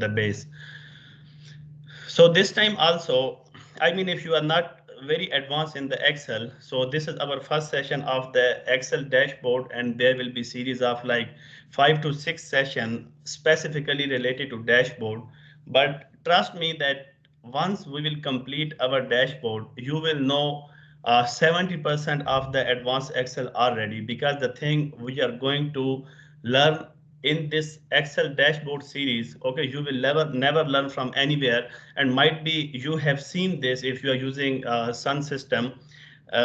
the base. So this time also, I mean, if you are not very advanced in the Excel, so this is our first session of the Excel dashboard, and there will be series of like 5 to 6 sessions specifically related to dashboard. But trust me that once we will complete our dashboard, you will know 70% of the advanced Excel already, because the thing we are going to learn in this Excel dashboard series, okay, you will never learn from anywhere. And might be you have seen this if you are using Sun system,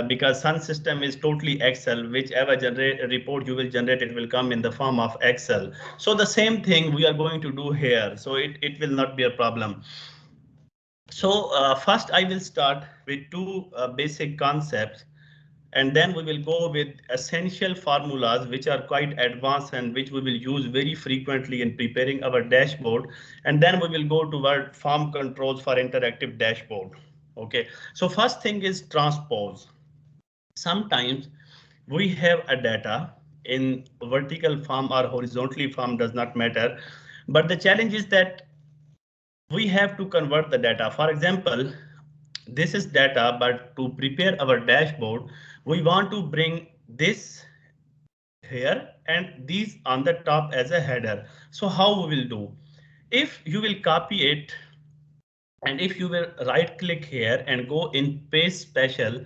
because Sun system is totally Excel. Whichever generate report you will generate, it will come in the form of Excel. So the same thing we are going to do here, so it will not be a problem. So first I will start with two basic concepts, and then we will go with essential formulas which are quite advanced and which we will use very frequently in preparing our dashboard. And then we will go toward form controls for interactive dashboard. Okay, so first thing is transpose. Sometimes we have a data in vertical form or horizontally form, does not matter. But the challenge is that we have to convert the data. For example, this is data, but to prepare our dashboard, we want to bring this here and these on the top as a header. So how we will do? If you will copy it, and if you will right click here and go in paste special,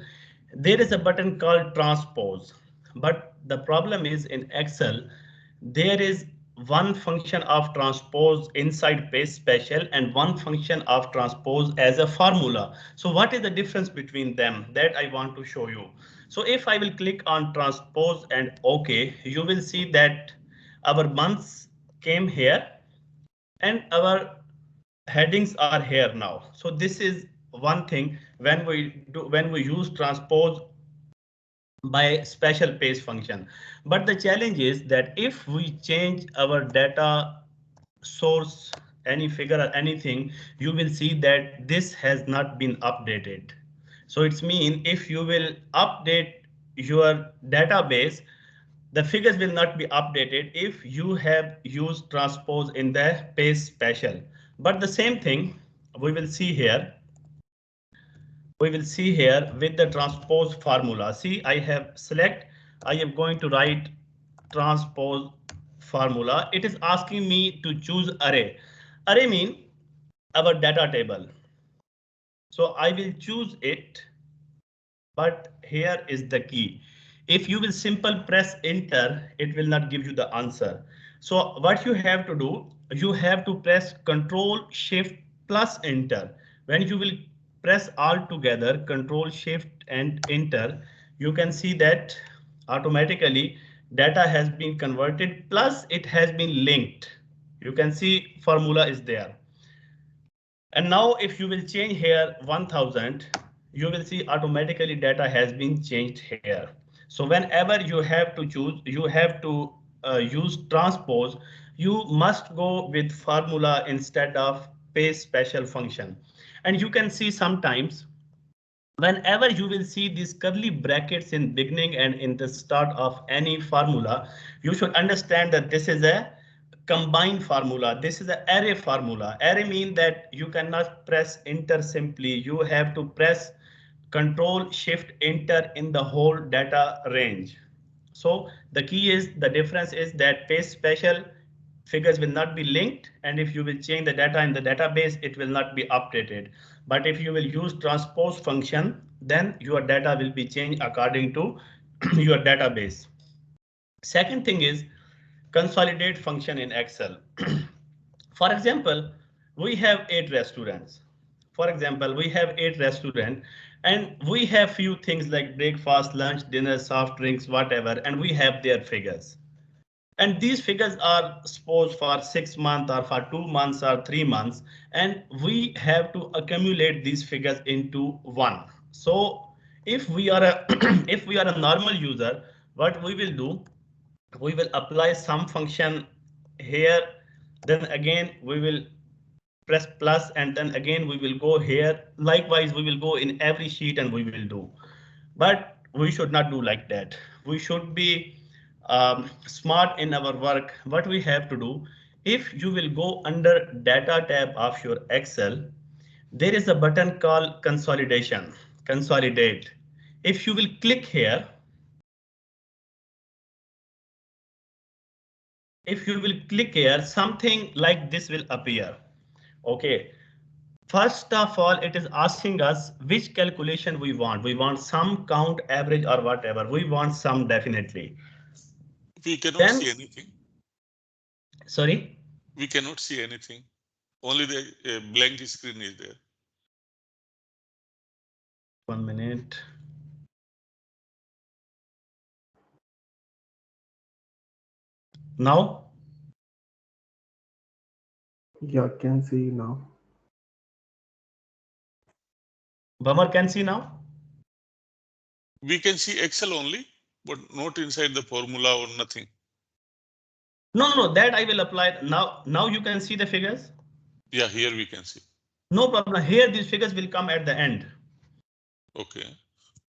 there is a button called transpose. But the problem is in Excel, there is one function of transpose inside paste special and one function of transpose as a formula. So what is the difference between them? That I want to show you. So if I will click on transpose and OK, you will see that our months came here and our headings are here now. So this is one thing when we use transpose by special paste function. But the challenge is that if we change our data source, any figure or anything, you will see that this has not been updated. So it's mean if you will update your database, the figures will not be updated if you have used transpose in the paste special. But the same thing we will see here. We will see here with the transpose formula. See, I have select, I am going to write transpose formula. It is asking me to choose array. Array mean our data table. So I will choose it, but here is the key. If you will simple press enter, it will not give you the answer. So what you have to do, you have to press Control Shift plus enter. When you will press all together, Control Shift and enter, you can see that automatically data has been converted, plus it has been linked. You can see formula is there. And now if you will change here 1000, you will see automatically data has been changed here. So whenever you have to choose, you have to use transpose, you must go with formula instead of paste special function. And you can see sometimes whenever you will see these curly brackets in beginning and in the start of any formula, you should understand that this is a combined formula. This is an array formula. Array means that you cannot press enter simply. You have to press Control Shift Enter in the whole data range. So the key is, the difference is that paste special figures will not be linked, and if you will change the data in the database, it will not be updated. But if you will use transpose function, then your data will be changed according to your database. Second thing is consolidate function in Excel. For example, we have 8 restaurants. For example, we have 8 restaurants and we have few things like breakfast, lunch, dinner, soft drinks, whatever, and we have their figures. And these figures are supposed for 6 months or for 2 months or 3 months, and we have to accumulate these figures into one. So if we are a if we are a normal user, what we will do, we will apply some function here, then again we will press plus, and then again we will go here. Likewise, we will go in every sheet and we will do. But we should not do like that. We should be smart in our work. What we have to do, if you will go under data tab of your Excel, there is a button called consolidation, consolidate. If you will click here, something like this will appear. Okay. First of all, it is asking us which calculation we want. We want sum, count, average, or whatever. We want sum definitely. We cannot Then, see anything. Sorry? We cannot see anything. Only the blank screen is there. 1 minute. Now? Yeah, can see now. Bamar can see now? We can see Excel only, but not inside the formula or nothing. No, that I will apply. Now you can see the figures? Yeah, here we can see. No problem. Here these figures will come at the end. Okay.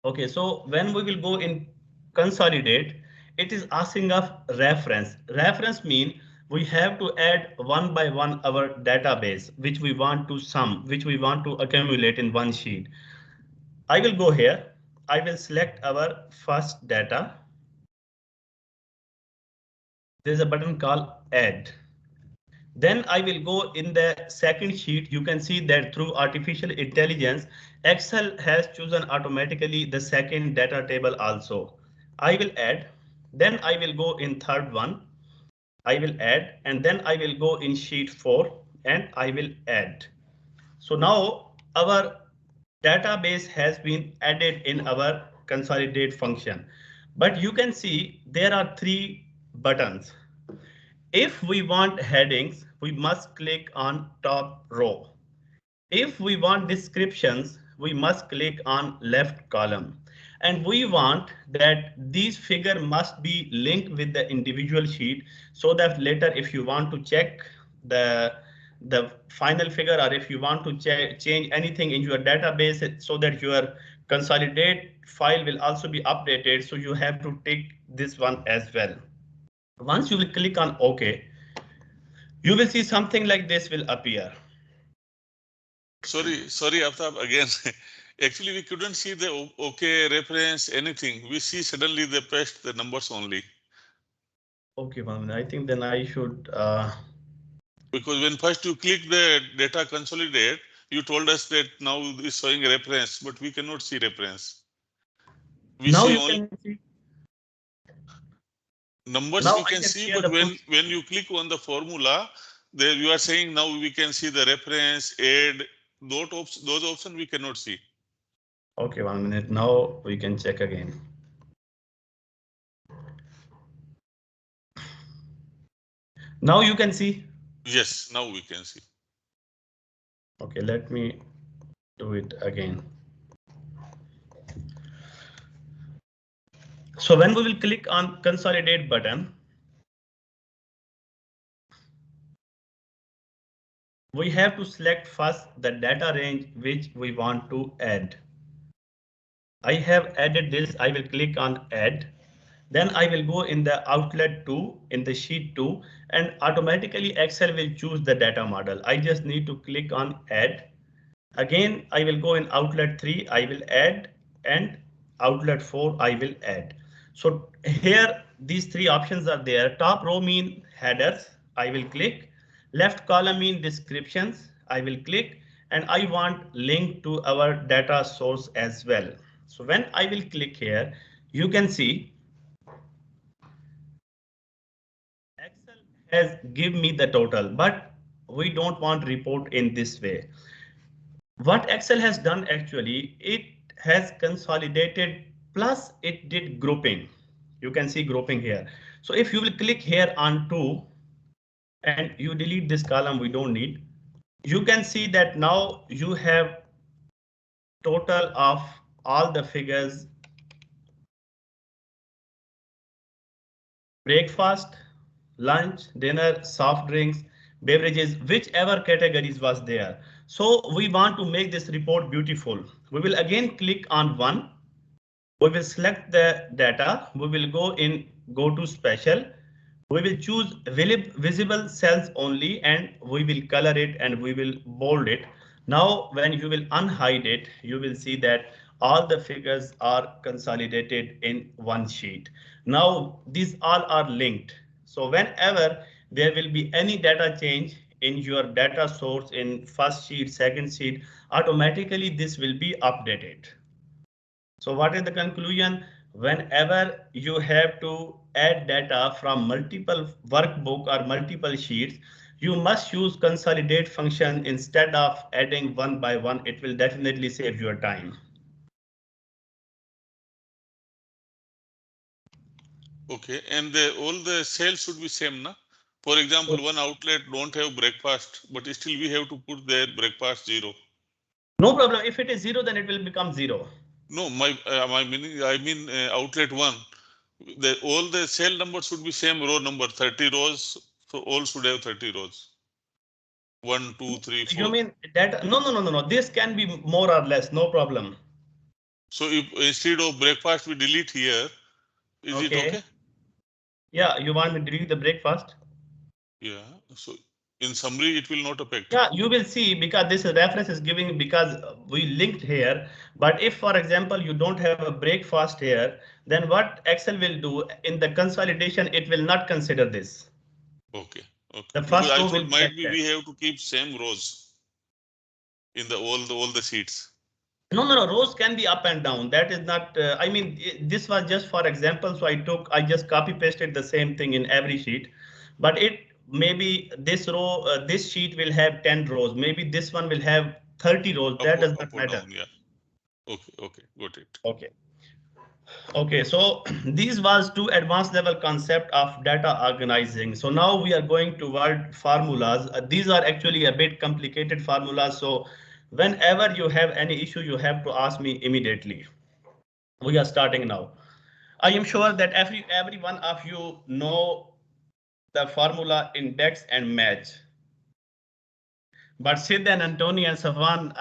Okay, so when we will go in consolidate, it is asking of reference. Reference mean we have to add one by one our database, which we want to sum, which we want to accumulate in one sheet. I will go here. I will select our first data. There's a button called add. Then I will go in the second sheet. You can see that through artificial intelligence, Excel has chosen automatically the second data table also. I will add, then I will go in third one. I will add, and then I will go in sheet 4 and I will add. So now our database has been added in our consolidate function. But you can see there are 3 buttons. If we want headings, we must click on top row. If we want descriptions, we must click on left column. And we want that these figure must be linked with the individual sheet so that later if you want to check the final figure, or if you want to change anything in your database so that your consolidate file will also be updated, so you have to take this one as well. Once you will click on OK, you will see something like this will appear. Sorry, Aftab, again. Actually, we couldn't see the OK reference, anything. We see suddenly they pressed the numbers only. Okay, Mohammed, I think then I should. Because when first you click the data consolidate, you told us that now it's showing a reference, but we cannot see reference. We now see you only can see. numbers Now we I can can see, share but the full. when you click on the formula, there you are saying now we can see the reference, add, those options we cannot see. Okay, 1 minute. Now we can check again. Now you can see. Yes, now we can see. Okay, let me do it again. So when we will click on consolidate button, we have to select first the data range which we want to add. I have added this. I will click on add. Then I will go in the outlet 2 in the sheet 2 and automatically Excel will choose the data model. I just need to click on add. Again, I will go in outlet 3, I will add, and outlet 4, I will add. So here these 3 options are there. Top row mean headers, I will click. Left column mean descriptions, I will click, and I want link to our data source as well. So when I will click here, you can see Excel has give me the total, but we don't want report in this way. What Excel has done actually, it has consolidated plus it did grouping. You can see grouping here. So if you will click here on 2 and you delete this column, we don't need. You can see that now you have total of all the figures. Breakfast, lunch, dinner, soft drinks, beverages, whichever categories was there. So we want to make this report beautiful. We will again click on 1. We will select the data. We will go to special. We will choose visible cells only, and we will color it and we will bold it. Now, when you will unhide it, you will see that all the figures are consolidated in one sheet. Now, these all are linked. So whenever there will be any data change in your data source in first sheet, second sheet, automatically this will be updated. So what is the conclusion? Whenever you have to add data from multiple workbook or multiple sheets, you must use consolidate function instead of adding one by one. It will definitely save your time. Okay, and all the cells should be same, na? For example, one outlet don't have breakfast, but still we have to put their breakfast 0. No problem. If it is 0, then it will become 0. No, my meaning, I mean outlet 1. All the cell numbers should be same row number, 30 rows. So all should have 30 rows. 1, 2, 3, 4. You mean that? No. This can be more or less. No problem. So if instead of breakfast we delete here, is it okay? Yeah, you want me to delete the breakfast? Yeah. So in summary, it will not affect. Yeah, you will see because this reference is giving because we linked here. But if, for example, you don't have a breakfast here, then what Excel will do in the consolidation, it will not consider this. Okay. Okay. The Because first I row will thought be might like be that. we have to keep same rows in the all the sheets. No, rows can be up and down. That is not, I mean, this was just for example. So I just copy pasted the same thing in every sheet, but it maybe this row, this sheet will have 10 rows. Maybe this one will have 30 rows. That does Up not or matter. down, yeah. Okay, got it. Okay. Okay, so these was two advanced level concept of data organizing. So now we are going toward formulas. These are actually a bit complicated formulas. So whenever you have any issue, you have to ask me immediately. We are starting now. I am sure that every one of you know the formula index and match. But Sid and Antony and Safwan,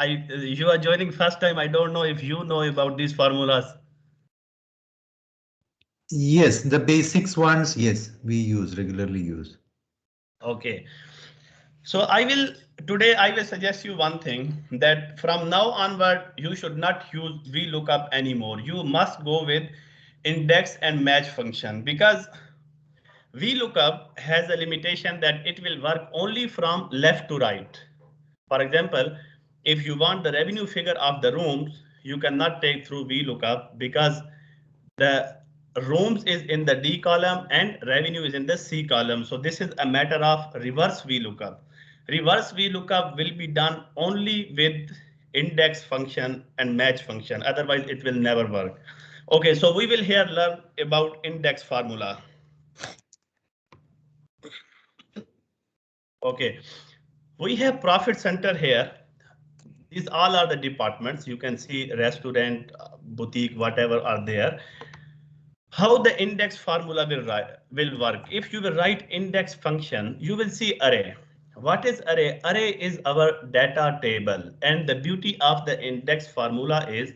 you are joining first time. I don't know if you know about these formulas. Yes, the basics ones, yes, we regularly use. Okay. So today I will suggest you one thing that from now onward, you should not use VLOOKUP anymore. You must go with index and match function because VLOOKUP has a limitation that it will work only from left to right. For example, if you want the revenue figure of the rooms, you cannot take through VLOOKUP because the rooms is in the D column and revenue is in the C column. So this is a matter of reverse VLOOKUP. Reverse VLOOKUP will be done only with index function and match function. Otherwise, it will never work. Okay, so we will here learn about index formula. Okay, we have profit center here. These all are the departments. You can see restaurant, boutique, whatever are there. How the index formula will work. If you will write index function, you will see array. What is array? Array is our data table. And the beauty of the index formula is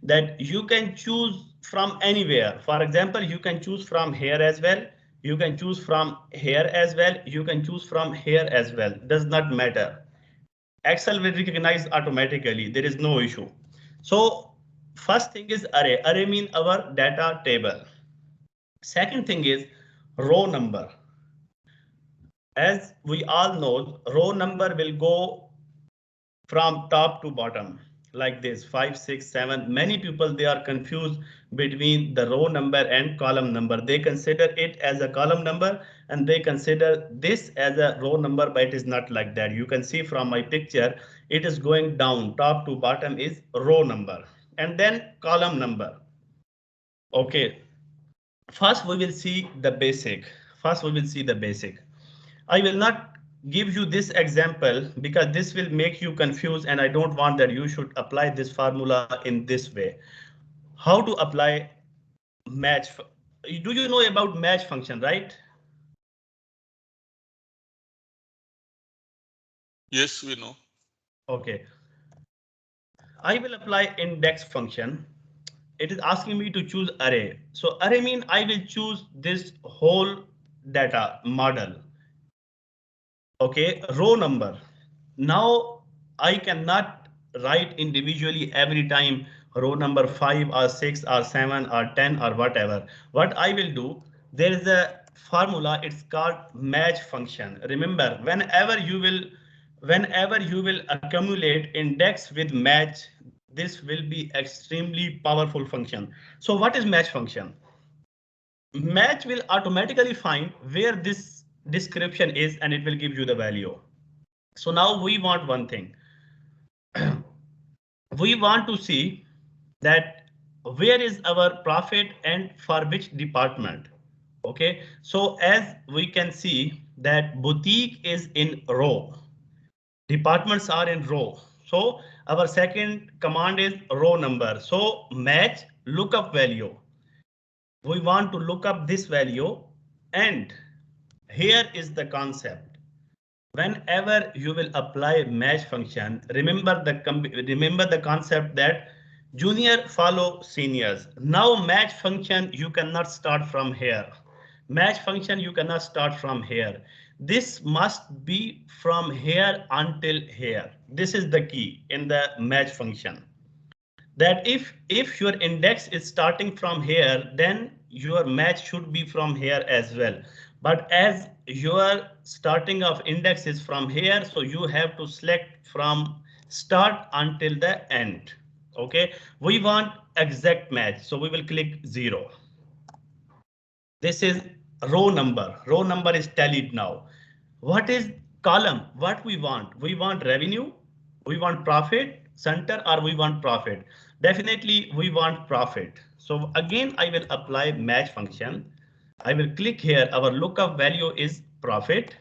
that you can choose from anywhere. For example, you can choose from here as well. You can choose from here as well. You can choose from here as well. Does not matter. Excel will recognize automatically. There is no issue. So first thing is array. Array means our data table. Second thing is row number. As we all know, row number will go from top to bottom like this 5, 6, 7. Many people they are confused between the row number and column number. They consider it as a column number and they consider this as a row number, but it is not like that. You can see from my picture, it is going down top to bottom is row number and then column number. Okay. First, we will see the basic. I will not give you this example because this will make you confused and I don't want that you should apply this formula in this way. How to apply match? Do you know about match function, right? Yes, we know. Okay. I will apply index function. It is asking me to choose array. So array means I will choose this whole data model. Okay, row number. Now I cannot write individually every time row number 5 or 6 or 7 or 10 or whatever. What I will do, there is a formula, it's called match function. Remember, whenever you will accumulate index with match, this will be extremely powerful function. So what is match function? Match will automatically find where this description is and it will give you the value. So now we want one thing. We want to see that where is our profit and for which department. Okay, so as we can see that boutique is in row, departments are in row. So our second command is row number. So match lookup value. We want to look up this value, and here is the concept. Whenever you will apply match function, remember the concept that junior follow seniors. Now match function you cannot start from here. Match function you cannot start from here. This must be from here until here. This is the key in the match function. That if your index is starting from here, then your match should be from here as well. But as your starting of index is from here, so you have to select from start until the end. Okay, we want exact match, so we will click 0. This is row number. Row number is tallied now. What is column? What we want? We want revenue, we want profit center, or we want profit. Definitely we want profit. So again, I will apply match function. I will click here. Our lookup value is profit.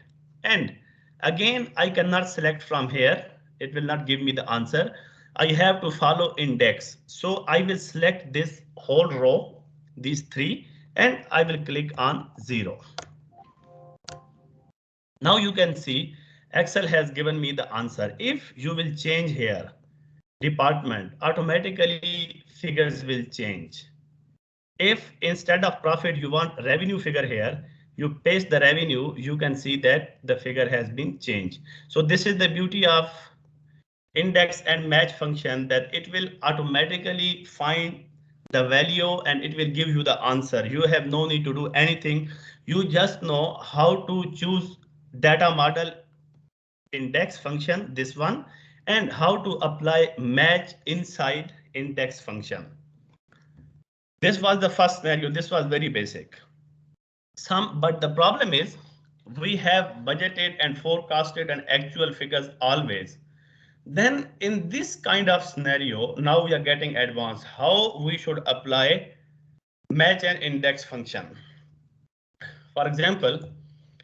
And again, I cannot select from here. It will not give me the answer. I have to follow index. So I will select this whole row, these three, and I will click on 0. Now you can see Excel has given me the answer. If you will change here department, automatically figures will change. If instead of profit you want revenue figure here, you paste the revenue, you can see that the figure has been changed. So this is the beauty of index and match function, that it will automatically find the value and it will give you the answer. You have no need to do anything. You just know how to choose data model index function, this one, and how to apply match inside index function. This was the first scenario. This was very basic. But the problem is we have budgeted and forecasted and actual figures always. Then in this kind of scenario, now we are getting advanced, how we should apply match and index function. For example,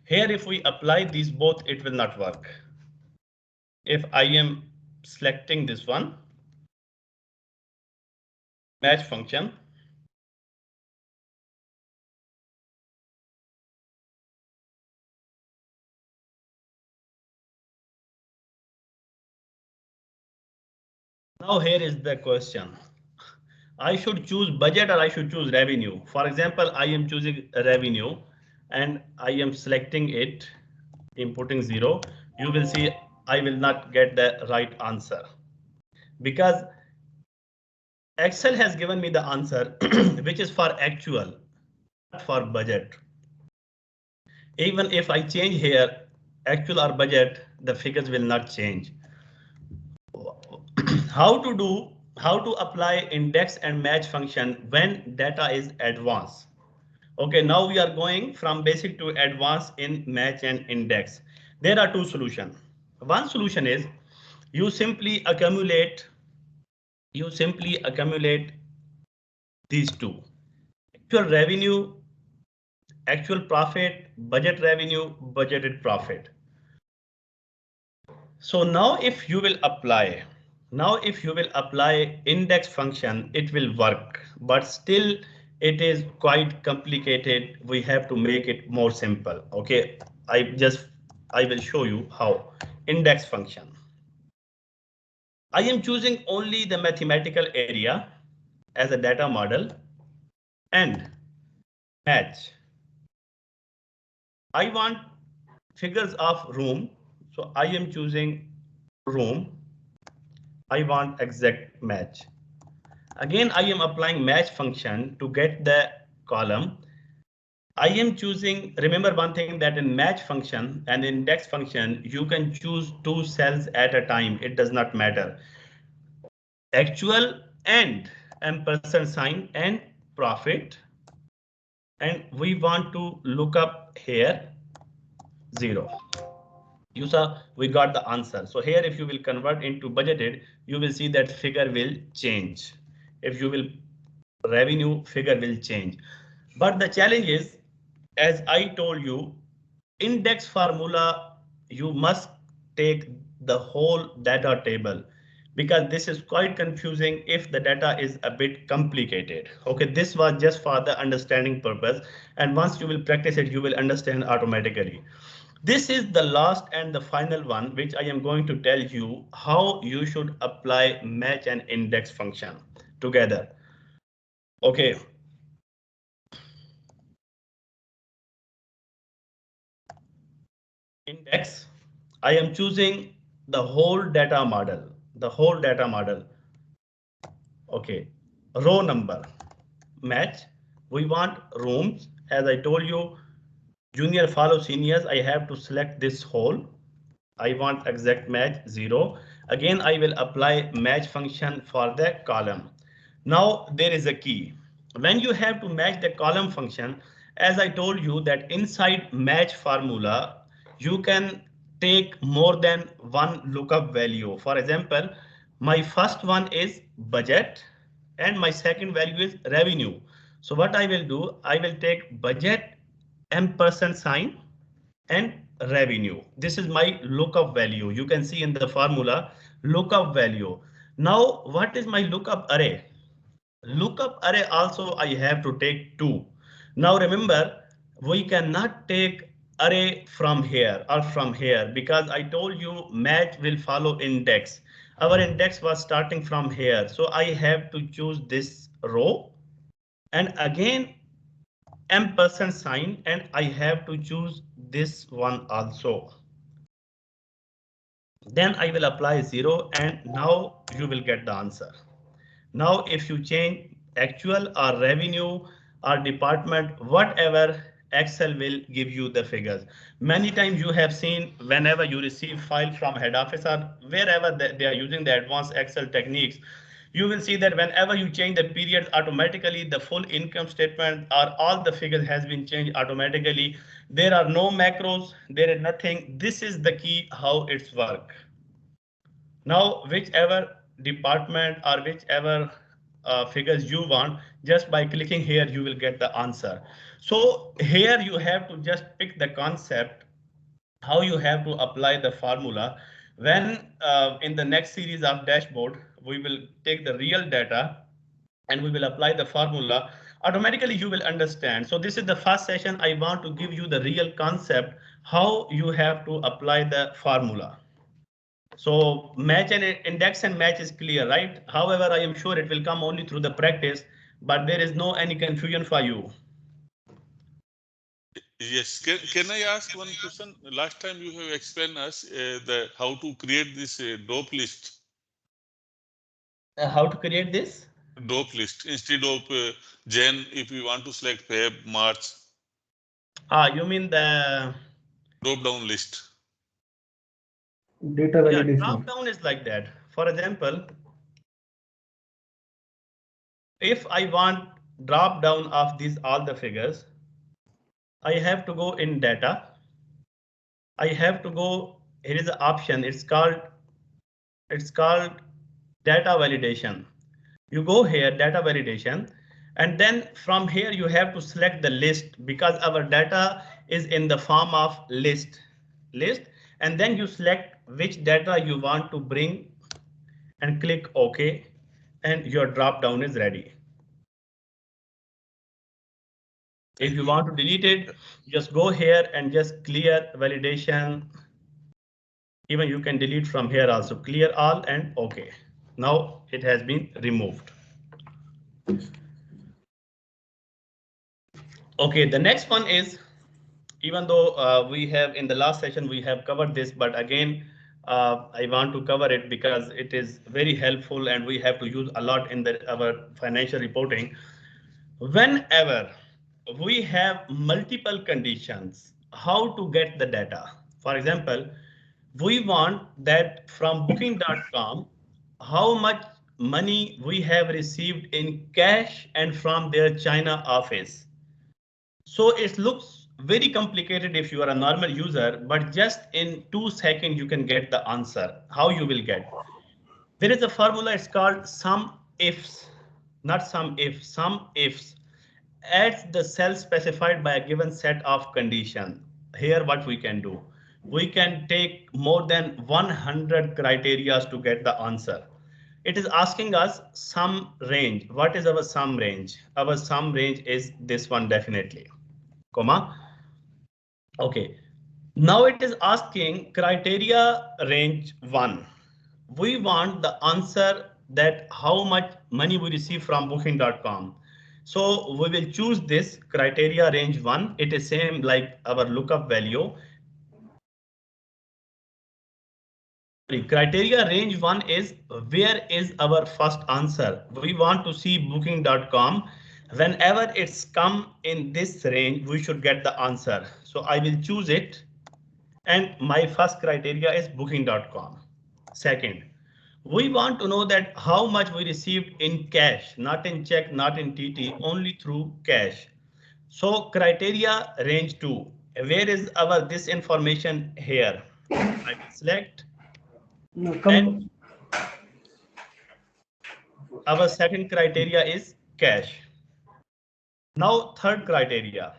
here if we apply these both, it will not work. If I am selecting this one, match function, now here is the question. I should choose budget or I should choose revenue. For example, I am choosing revenue and I am selecting it, inputting 0. You will see I will not get the right answer because Excel has given me the answer which is for actual, not for budget. Even if I change here actual or budget, the figures will not change. How to apply index and match function when data is advanced. Okay, now we are going from basic to advanced in match and index. There are two solutions. One solution is you simply accumulate these two: actual revenue, actual profit, budget revenue, budgeted profit. So now if you will apply index function, it will work, but still it is quite complicated. We have to make it more simple. Okay, I will show you how. Index function. I am choosing only the mathematical area as a data model and match. I want figures of room. So I am choosing room. I want exact match. Again, I am applying match function to get the column. I am choosing, remember one thing, that in match function and index function, you can choose 2 cells at a time. It does not matter. Actual and ampersand sign and profit. And we want to look up here 0. You saw we got the answer. So here, if you will convert into budgeted, you will see that figure will change. If you will revenue, figure will change. But the challenge is, as I told you, index formula, you must take the whole data table, because this is quite confusing if the data is a bit complicated. Okay, this was just for the understanding purpose, and once you will practice it, you will understand automatically. This is the last and the final one, which I am going to tell you how you should apply match and index function together. Okay. Index, I am choosing the whole data model, Okay, row number, match. We want rooms. As I told you, junior follow seniors, I have to select this whole. I want exact match 0. Again, I will apply match function for the column. Now there is a key. When you have to match the column function, as I told you that inside match formula, you can take more than one lookup value. For example, my first one is budget and my second value is revenue. So what I will do, I will take budget ampersand sign and revenue. This is my lookup value. You can see in the formula lookup value. Now, what is my lookup array? Lookup array also I have to take 2. Now remember, we cannot take array from here or from here, because I told you match will follow index. Our index was starting from here, so I have to choose this row, and again ampersand sign, and I have to choose this one also. Then I will apply 0, and now you will get the answer. Now if you change actual or revenue or department, whatever, Excel will give you the figures. Many times you have seen whenever you receive file from head office or wherever they are using the advanced Excel techniques, you will see that whenever you change the periods, automatically the full income statement or all the figures has been changed automatically. There are no macros, there is nothing. This is the key how it's work. Now, whichever department or whichever figures you want, just by clicking here, you will get the answer. So here you have to just pick the concept, how you have to apply the formula. When in the next series of dashboard, we will take the real data and we will apply the formula. Automatically you will understand. So this is the first session. I want to give you the real concept, how you have to apply the formula. So match and index and match is clear, right? However, I am sure it will come only through the practice, but there is no any confusion for you. Yes, can I ask one question? Last time you have explained us the how to create this dope list. How to create this? Dope list instead of Jan, if we want to select Feb, March. You mean the Drop down list. Data validation. Drop down is like that. For example, if I want drop down of these all the figures, I have to go in data. I have to go, here is the option, it's called data validation. You go here, data validation, and then from here you have to select the list, because our data is in the form of list, and then you select which data you want to bring and click OK, and your drop down is ready. If you want to delete it, just go here and just clear validation. Even you can delete from here also, clear all and OK. Now it has been removed. Okay, the next one is even though we have in the last session we have covered this, but again I want to cover it because it is very helpful and we have to use a lot in our financial reporting. Whenever we have multiple conditions, how to get the data? For example, we want that from booking.com, how much money we have received in cash and from their China office. So it looks very complicated if you are a normal user, but just in 2 seconds you can get the answer. How you will get? There is a formula, it's called sum ifs, not sum if, sum ifs. At the cell specified by a given set of conditions. Here what we can do, we can take more than 100 criteria to get the answer. It is asking us sum range. What is our sum range? Our sum range is this one definitely, comma. Okay, now it is asking criteria range 1. We want the answer that how much money we receive from booking.com. So we will choose this criteria range 1. It is same like our lookup value. Criteria range 1 is where is our first answer. We want to see booking.com. Whenever it's come in this range, we should get the answer. So I will choose it. And my first criteria is booking.com. Second, we want to know that how much we received in cash, not in check, not in TT, only through cash. So criteria range 2. Where is our this information here? I will select. No, And our second criteria is cash. Now third criteria,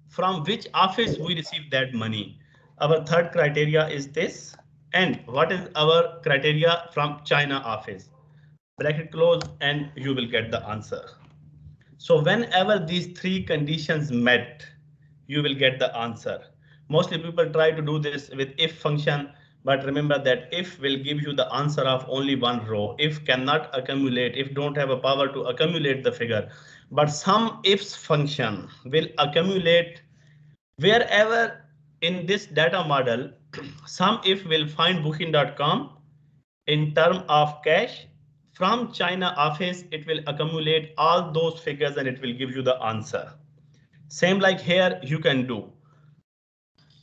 from which office we receive that money. Our third criteria is this. And what is our criteria from China office? Bracket close and you will get the answer. So whenever these 3 conditions met, you will get the answer. Mostly people try to do this with if function, but remember that if will give you the answer of only one row. If cannot accumulate, if don't have a power to accumulate the figure, but some ifs function will accumulate wherever in this data model, some if will find booking.com in term of cash from China office, it will accumulate all those figures and it will give you the answer. Same like here you can do.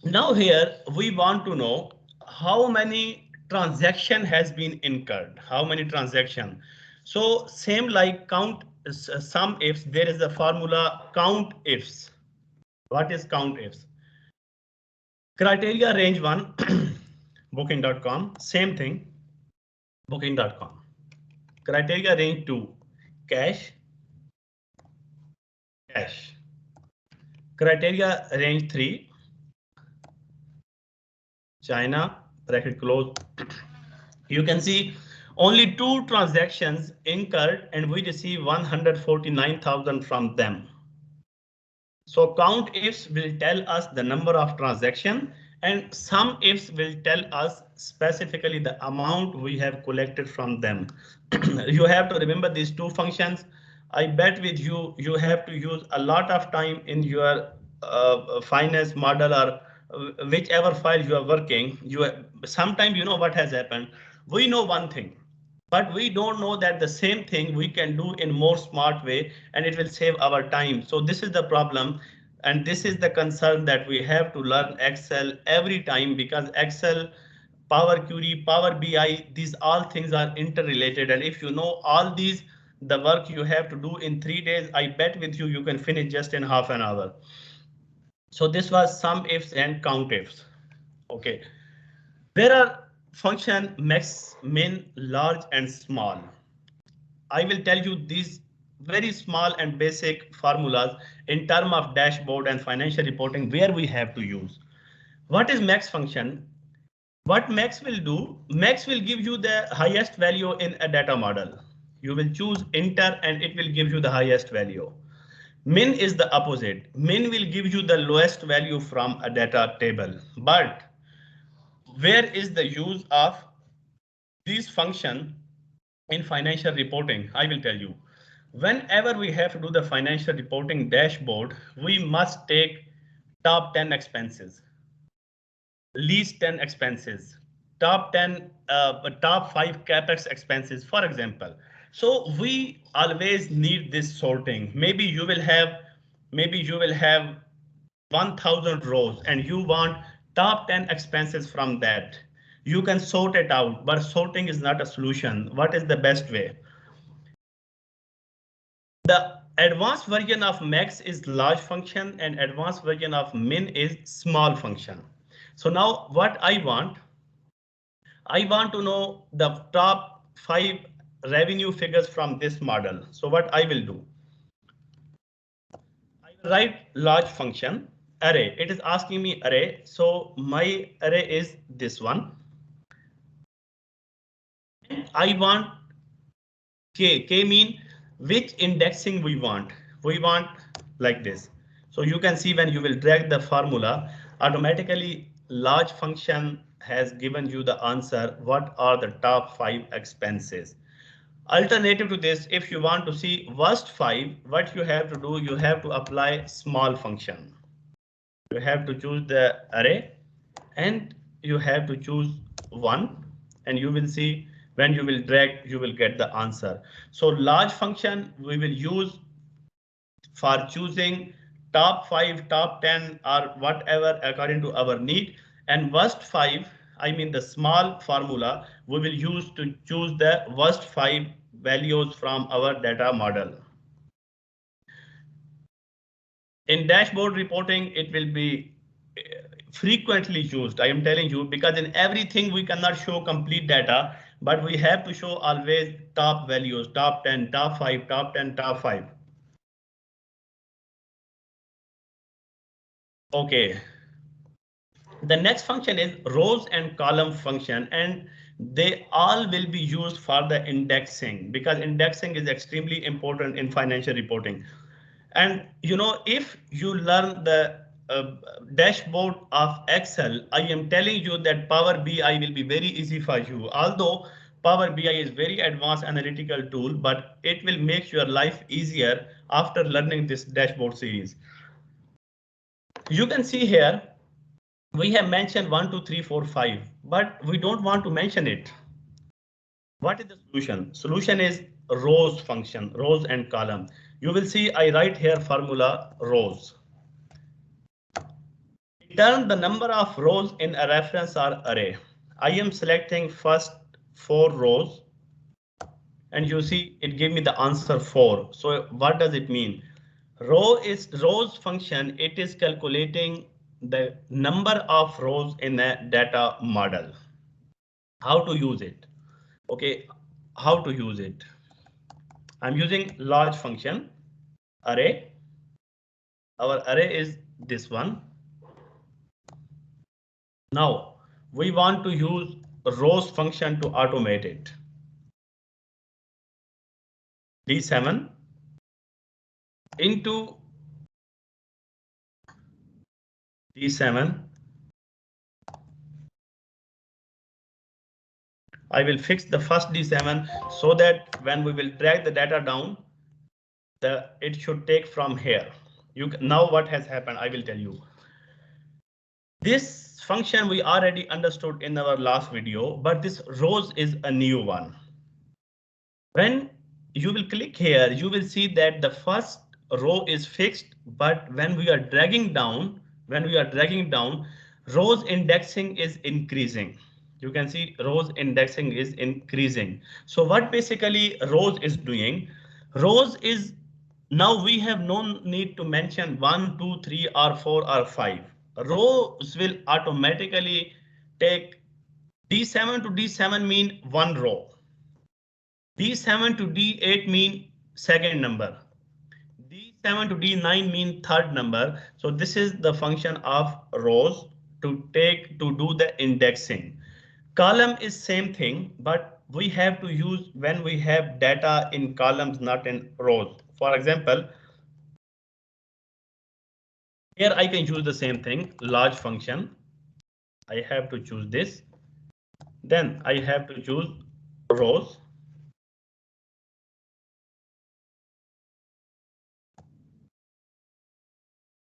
Now here we want to know how many transaction has been incurred, how many transaction. So same like count sum ifs, there is a formula count ifs. What is count ifs? Criteria range 1, booking.com, same thing, booking.com. Criteria range 2, cash, cash. Criteria range 3, China, bracket close. You can see only 2 transactions incurred and we receive 149,000 from them. So count ifs will tell us the number of transaction and sum ifs will tell us specifically the amount we have collected from them. You have to remember these 2 functions. I bet with you, you have to use a lot of time in your finance model or whichever file you are working. Sometimes you know what has happened. We know one thing, but we don't know that the same thing we can do in more smart way and it will save our time. So this is the problem. And this is the concern that we have to learn Excel every time because Excel, Power Query, Power BI, these all things are interrelated. And if you know all these, the work you have to do in 3 days, I bet with you, you can finish just in half an hour. So this was sum ifs and count ifs. Okay. There are function max, min, large and small. I will tell you these very small and basic formulas in terms of dashboard and financial reporting where we have to use. What is max function? What max will do? Max will give you the highest value in a data model. You will choose enter and it will give you the highest value. Min is the opposite. Min will give you the lowest value from a data table. But where is the use of these function in financial reporting? I will tell you. Whenever we have to do the financial reporting dashboard, we must take top 10 expenses, least 10 expenses, top 10, top 5 capex expenses, for example. So we always need this sorting. Maybe you will have 1000 rows and you want top 10 expenses from that. You can sort it out, but sorting is not a solution. What is the best way? The advanced version of max is large function and advanced version of min is small function. So now what I want to know the top 5 revenue figures from this model. So what I will do, I will write large function array. It is asking me array. So my array is this one. I want K mean which indexing we want. We want like this. So you can see when you will drag the formula, automatically large function has given you the answer. What are the top 5 expenses? Alternative to this, if you want to see worst 5, what you have to do, you have to apply small function. You have to choose the array and you have to choose 1 and you will see when you will drag, you will get the answer. So large function we will use for choosing top 5, top 10 or whatever according to our need, and worst 5, I mean the small formula, we will use to choose the worst 5 values from our data model. In dashboard reporting, it will be frequently used. I am telling you, because in everything we cannot show complete data, but we have to show always top values, top 10, top 5, top 10, top 5. Okay. The next function is rows and column function, and they all will be used for the indexing because indexing is extremely important in financial reporting. And you know, if you learn the dashboard of Excel, I am telling you that Power BI will be very easy for you. Although Power BI is very advanced analytical tool, but it will make your life easier after learning this dashboard series. You can see here, we have mentioned 1, 2, 3, 4, 5, but we don't want to mention it. What is the solution? Solution is rows function, rows and column. You will see I write here formula rows. Return the number of rows in a reference or array. I am selecting first 4 rows and you see it gave me the answer 4. So what does it mean? Rows function, it is calculating the number of rows in a data model. How to use it? Okay, how to use it? I'm using large function array. Our array is this one. Now we want to use rows function to automate it. D7 into D7. I will fix the first D7 so that when we will drag the data down, it should take from here. Now what has happened, I will tell you. This function we already understood in our last video, but this rows is a new one. When you will click here, you will see that the first row is fixed, but when we are dragging down, rows indexing is increasing. You can see rows indexing is increasing. So what basically rows is doing, rows is, now we have no need to mention 1, 2, 3 or 4 or 5. Rows will automatically take D7 to D7 mean 1 row. D7 to D8 mean second number. D7 to D9 mean third number. So this is the function of rows to do the indexing. Column is same thing, but we have to use when we have data in columns, not in rows. For example, here I can use the same thing, large function. I have to choose this. Then I have to choose rows.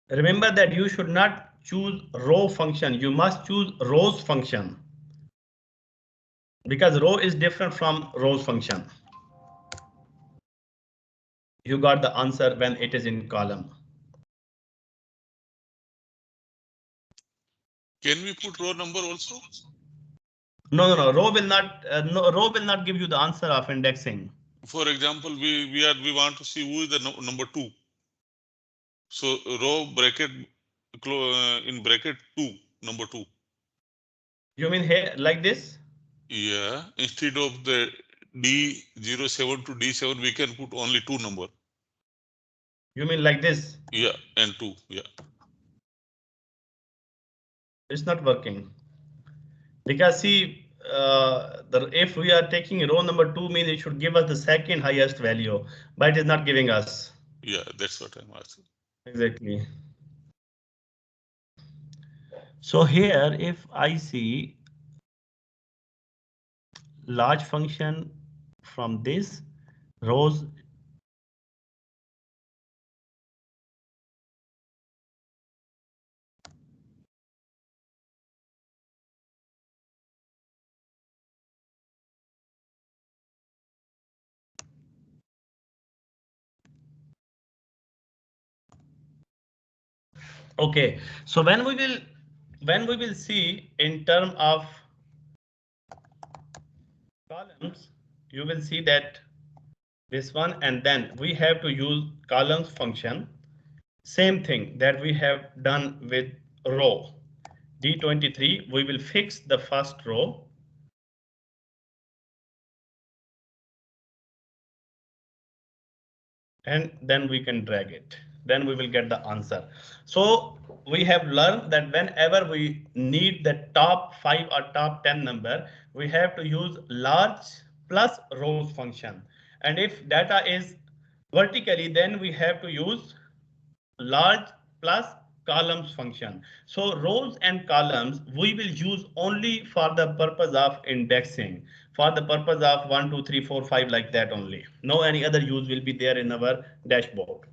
Remember that you should not choose row function. You must choose rows function because row is different from rows function. You got the answer when it is in column. Can we put row number also? No. Row will not. Row will not give you the answer of indexing. For example, we want to see who is the number 2. So row bracket in bracket 2, number 2. You mean here like this? Yeah. Instead of the D07 to D7, we can put only 2 number. You mean like this? Yeah, and 2. Yeah. It's not working because see, if we are taking row number 2 means it should give us the second highest value, but it is not giving us. Yeah, that's what I'm asking. Exactly. So here, if I see large function from this rows, okay, so when we will see in terms of columns, you will see that this one, and then we have to use columns function. Same thing that we have done with row. D23, we will fix the first row. And then we can drag it. Then we will get the answer. So we have learned that whenever we need the top 5 or top 10 number, we have to use large plus rows function. And if data is vertically, then we have to use large plus columns function. So rows and columns we will use only for the purpose of indexing, for the purpose of 1, 2, 3, 4, 5 like that only. No any other use will be there in our dashboard.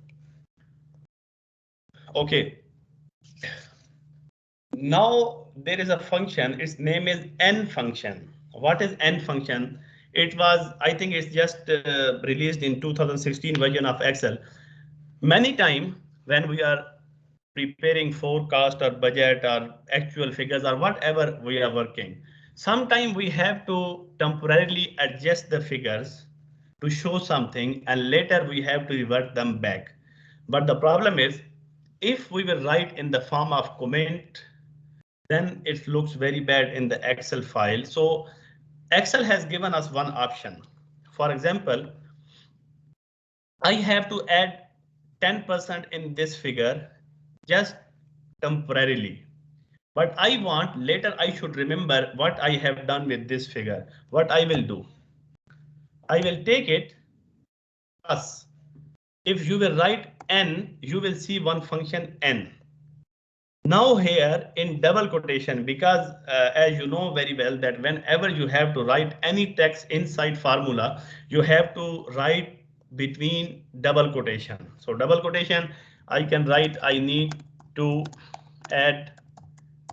Okay. Now there is a function, its name is n function. What is n function? It was, I think it's just released in 2016 version of Excel. Many times when we are preparing forecast or budget or actual figures or whatever we are working, sometimes we have to temporarily adjust the figures to show something and later we have to revert them back. But the problem is if we will write in the form of comment, then it looks very bad in the Excel file. So Excel has given us one option. For example, I have to add 10% in this figure just temporarily. But I want later I should remember what I have done with this figure. What I will do, I will take it plus. If you will write n, you will see one function n. Now here in double quotation, because as you know very well that whenever you have to write any text inside formula, you have to write between double quotation. So double quotation, I can write I need to add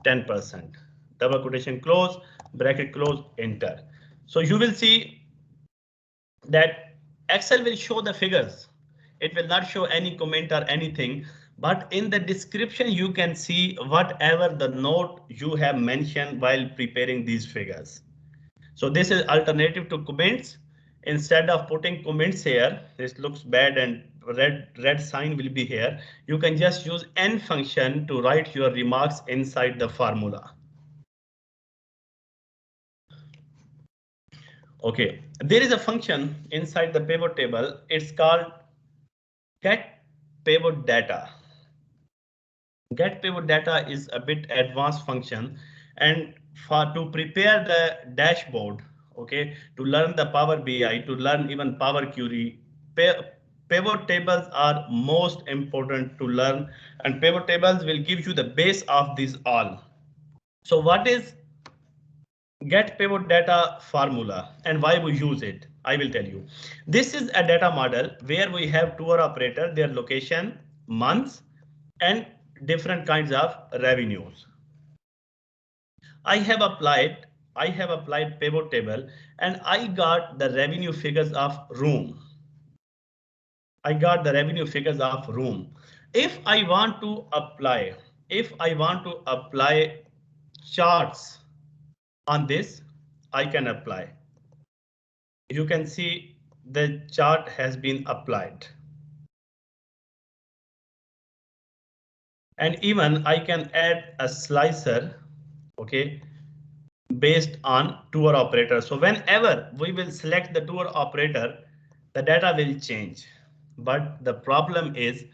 10%. Double quotation close, bracket close, enter. So you will see that Excel will show the figures. It will not show any comment or anything, but in the description you can see whatever the note you have mentioned while preparing these figures. So this is alternative to comments. Instead of putting comments here, this looks bad and red sign will be here. You can just use n function to write your remarks inside the formula. Okay, there is a function inside the pivot table. It's called get pivot data. Get pivot data is a bit advanced function, and to prepare the dashboard, okay, to learn the Power BI, to learn even Power Query, pivot tables are most important to learn, and pivot tables will give you the base of these all. So what is get pivot data formula and why we use it? I will tell you. This is a data model where we have two operator, their location, months, and different kinds of revenues. I have applied pivot table and I got the revenue figures of room. If I want to apply charts on this, I can apply. You can see the chart has been applied. And even I can add a slicer, okay, based on tour operator. So whenever we will select the tour operator, the data will change. But the problem is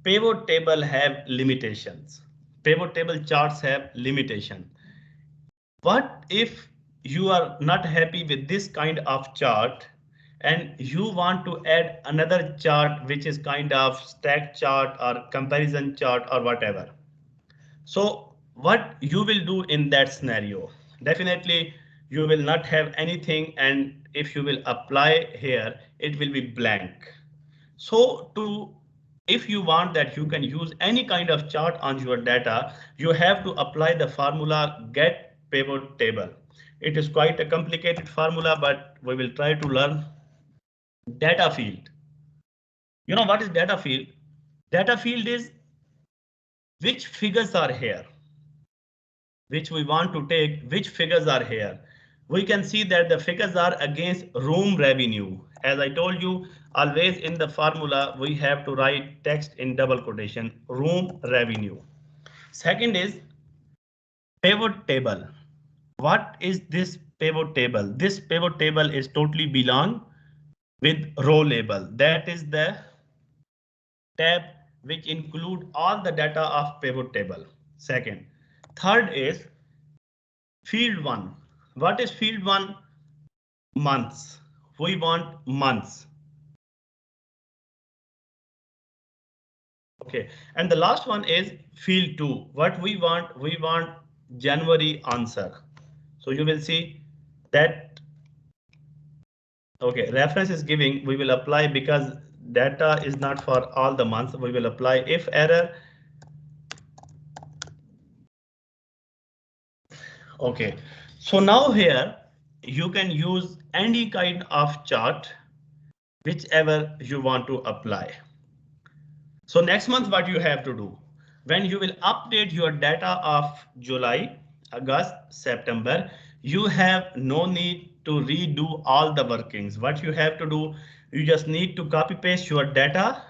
pivot table have limitations. Pivot table charts have limitation. What if you are not happy with this kind of chart and you want to add another chart which is kind of stack chart or comparison chart or whatever? So what you will do in that scenario? Definitely you will not have anything, and if you will apply here, it will be blank. So if you want that you can use any kind of chart on your data, you have to apply the formula get pivot table. It is quite a complicated formula, but we will try to learn. Data field. You know what is data field? Data field is which figures are here, which we want to take, which figures are here. We can see that the figures are against room revenue. As I told you, always in the formula, we have to write text in double quotation, room revenue. Second is pivot table. What is this pivot table? This pivot table is totally belong with row label. That is the tab which include all the data of pivot table. Second. Third is field 1. What is field 1? Months. We want months. Okay, and the last one is field 2. What we want? We want January answer. So you will see that. Okay, reference is giving. We will apply because data is not for all the months. We will apply if error. Okay, so now here you can use any kind of chart, whichever you want to apply. So next month, what you have to do when you will update your data of July, August, September, you have no need to redo all the workings. What you have to do, you just need to copy paste your data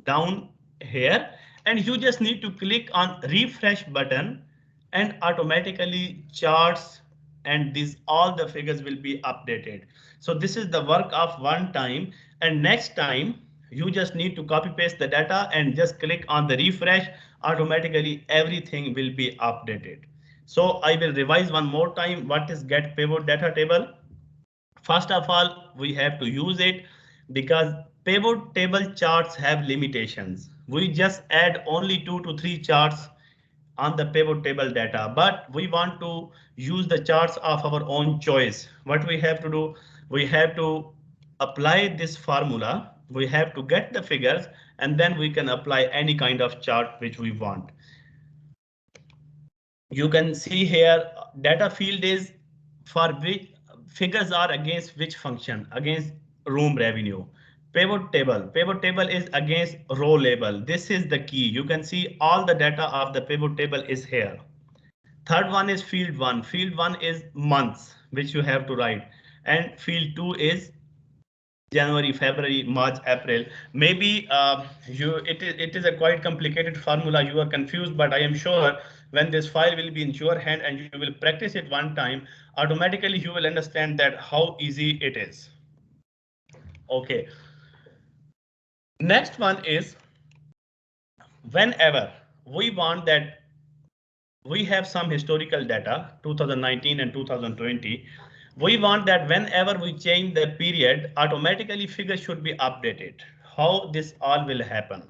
down here and you just need to click on refresh button and automatically charts and these all the figures will be updated. So this is the work of one time, and next time you just need to copy paste the data and just click on the refresh, automatically everything will be updated. So I will revise one more time what is get pivot data table. First of all, we have to use it because pivot table charts have limitations. We just add only 2 to 3 charts on the pivot table data, but we want to use the charts of our own choice. What we have to do, we have to apply this formula. We have to get the figures and then we can apply any kind of chart which we want. You can see here data field is for which figures are against which function, against room revenue. Pivot table is against row label. This is the key. You can see all the data of the pivot table is here. Third one is field 1. Field 1 is months, which you have to write, and field 2 is January, February, March, April. Maybe it is a quite complicated formula. You are confused, but I am sure when this file will be in your hand and you will practice it one time, automatically you will understand that how easy it is. Okay. Next one is whenever we want that we have some historical data 2019 and 2020. We want that whenever we change the period, automatically figures should be updated. How this all will happen?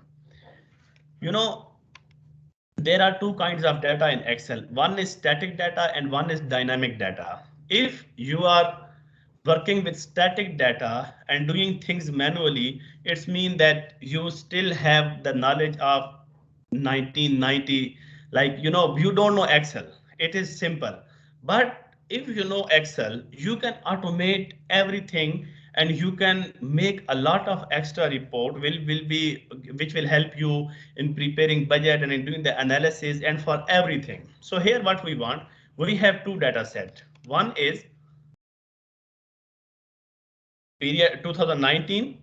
You know, there are two kinds of data in Excel. One is static data and one is dynamic data. If you are working with static data and doing things manually, it's mean that you still have the knowledge of 1990. Like, you know, you don't know Excel. It is simple. But if you know Excel, you can automate everything and you can make a lot of extra report which will help you in preparing budget and in doing the analysis and for everything. So here what we want, we have two data set. One is period 2019.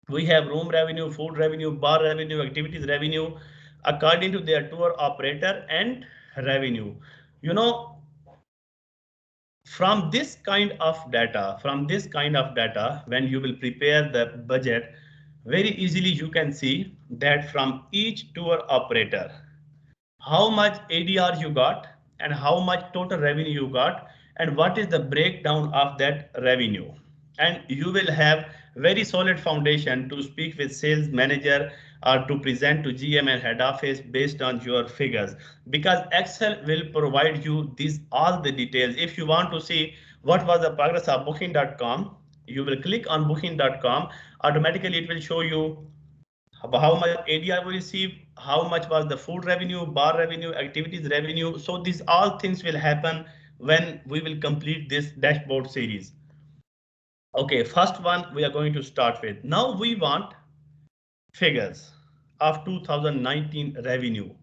We have room revenue, food revenue, bar revenue, activities revenue, according to their tour operator and revenue. You know, from this kind of data, when you will prepare the budget, very easily you can see that from each tour operator, how much ADR you got and how much total revenue you got and what is the breakdown of that revenue. And you will have very solid foundation to speak with sales manager or to present to GM and head office based on your figures, because Excel will provide you these all the details. If you want to see what was the progress of booking.com, you will click on booking.com, automatically it will show you how much ADR we receive, how much was the food revenue, bar revenue, activities revenue. So these all things will happen when we will complete this dashboard series. Okay, first one we are going to start with. Now we want figures of 2019 revenue.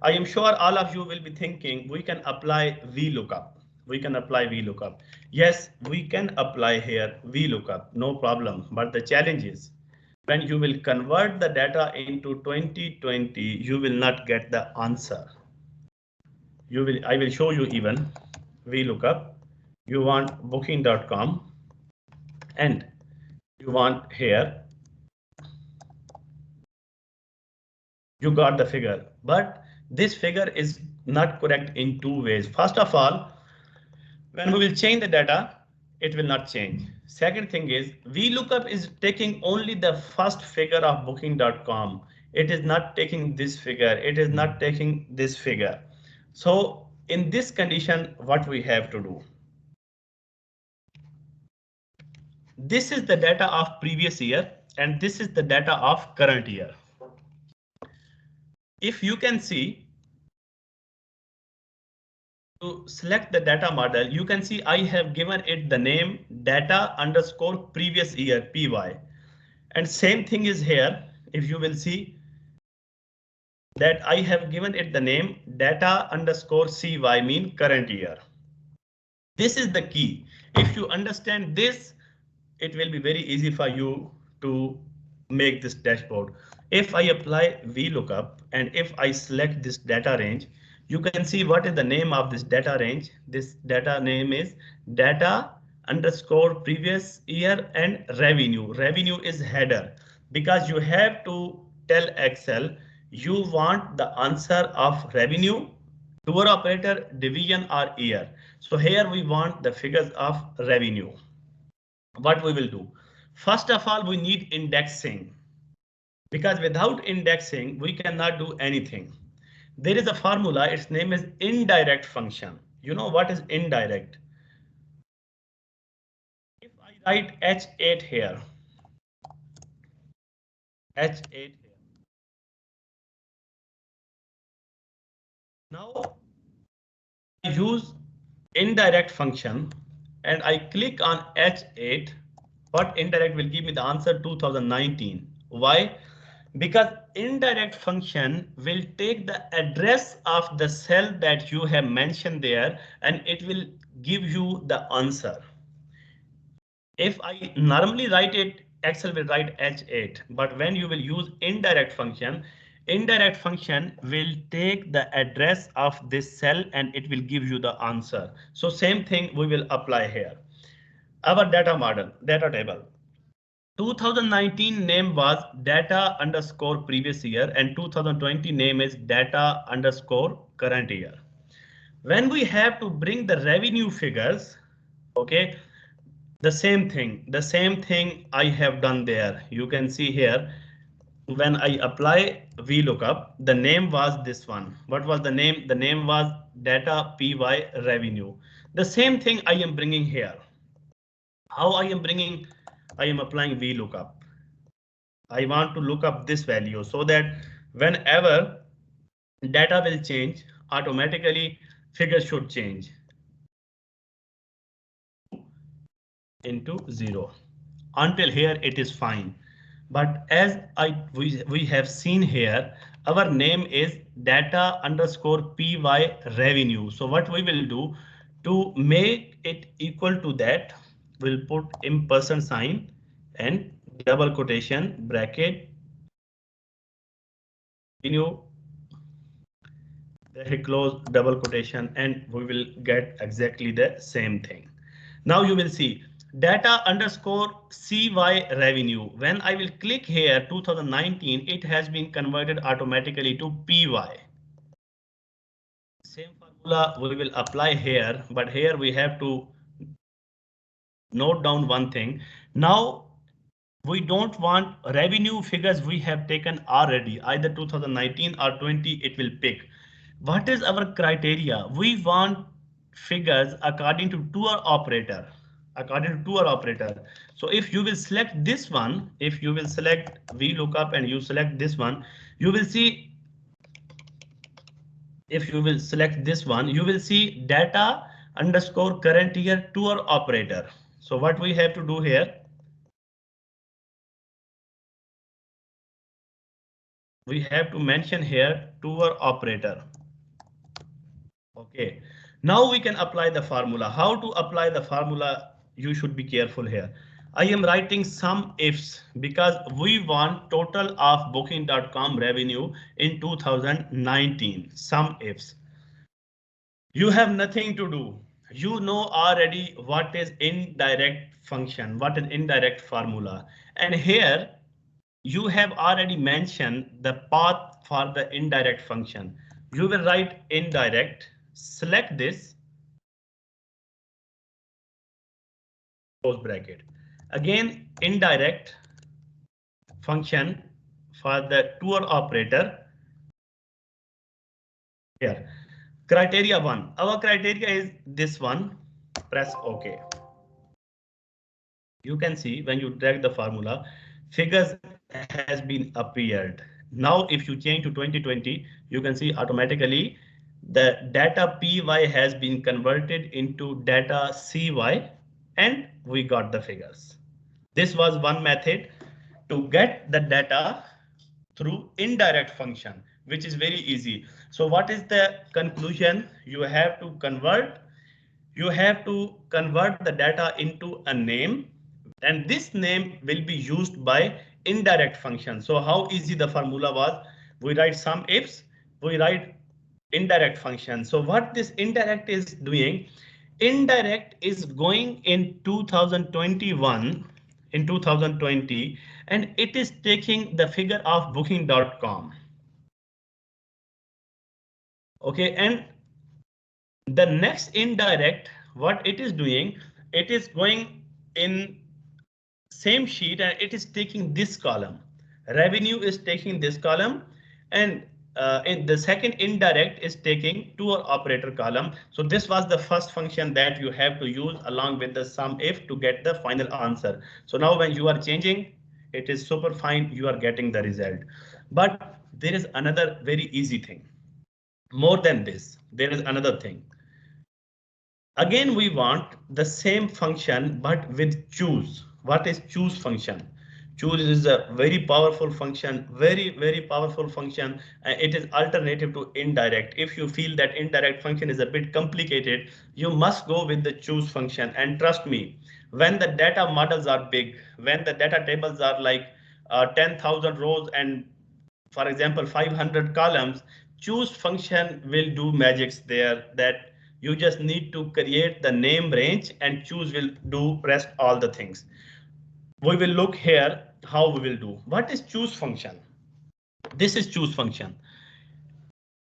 I am sure all of you will be thinking we can apply VLOOKUP. We can apply VLOOKUP. Yes, we can apply here VLOOKUP, no problem. But the challenge is when you will convert the data into 2020, you will not get the answer. I will show you even VLOOKUP. You want booking.com and you want here. You got the figure, but this figure is not correct in two ways. First of all, when we will change the data, it will not change. Second thing is VLOOKUP is taking only the first figure of booking.com. It is not taking this figure. It is not taking this figure. So in this condition, what we have to do? This is the data of previous year and this is the data of current year. If you can see, to select the data model, you can see I have given it the name data underscore previous year PY. And same thing is here. If you will see that I have given it the name data underscore CY, mean current year. This is the key. If you understand this, it will be very easy for you to make this dashboard. If I apply VLOOKUP and if I select this data range, you can see what is the name of this data range. This data name is data underscore previous year and revenue. Revenue is header because you have to tell Excel you want the answer of revenue, tour operator, division or year. So here we want the figures of revenue. What we will do? First of all, we need indexing, because without indexing, we cannot do anything. There is a formula, its name is indirect function. You know what is indirect? If I write H8 here, H8 here. Now I use indirect function and I click on H8. What indirect will give me the answer 2019. Why? Because indirect function will take the address of the cell that you have mentioned there and it will give you the answer. If I normally write it, Excel will write H8, but when you will use indirect function will take the address of this cell and it will give you the answer. So same thing we will apply here. Our data model, data table. 2019 name was data underscore previous year and 2020 name is data underscore current year. When we have to bring the revenue figures, okay, the same thing I have done there. You can see here when I apply VLOOKUP, the name was this one. What was the name? The name was data PY revenue. The same thing I am bringing here. How I am bringing? I am applying VLOOKUP. I want to look up this value so that whenever data will change automatically, figures should change into 0. Until here it is fine, but as we have seen here, our name is data underscore py revenue. So what we will do to make it equal to that, we'll put in% sign and double quotation bracket revenue, close double quotation, and we will get exactly the same thing. Now you will see data underscore CY revenue. When I will click here 2019, it has been converted automatically to PY. Same formula we will apply here, but here we have to note down one thing. Now we don't want revenue figures we have taken already, either 2019 or 20, it will pick. What is our criteria? We want figures according to tour operator. So if you will select this one, if you will select VLOOKUP and you select this one, you will see, if you will select this one, you will see data underscore current year tour operator. So what we have to do here, we have to mention here tour operator. Okay, now we can apply the formula. How to apply the formula? You should be careful here. I am writing some ifs because we want total of booking.com revenue in 2019. Some ifs. You have nothing to do. You know already what is indirect function, what is indirect formula. And here you have already mentioned the path for the indirect function. You will write indirect, select this, close bracket. Again, indirect function for the tour operator. Here, criteria 1. Our criteria is this one. Press OK. You can see when you drag the formula, figures has been appeared. Now, if you change to 2020, you can see automatically the data PY has been converted into data CY and we got the figures. This was one method to get the data through indirect function, which is very easy. So what is the conclusion? You have to convert the data into a name, and this name will be used by indirect function. So how easy the formula was? We write some ifs, we write indirect function. So what this indirect is doing, indirect is going in 2021, in 2020, and it is taking the figure of booking.com. Okay, and the next indirect, what it is doing, it is going in same sheet and it is taking this column. Revenue is taking this column, and in the second indirect is taking tour operator column. So this was the first function that you have to use along with the sum if to get the final answer. So now when you are changing, it is super fine, you are getting the result. But there is another very easy thing. More than this, there is another thing. Again, we want the same function, but with choose. What is choose function? Choose is a very powerful function, very powerful function. It is alternative to indirect. If you feel that indirect function is a bit complicated, you must go with the choose function. And trust me, when the data models are big, when the data tables are like 10,000 rows and, for example, 500 columns, choose function will do magics there. That you just need to create the name range and choose will do rest all the things. We will look here how we will do. What is choose function? This is choose function.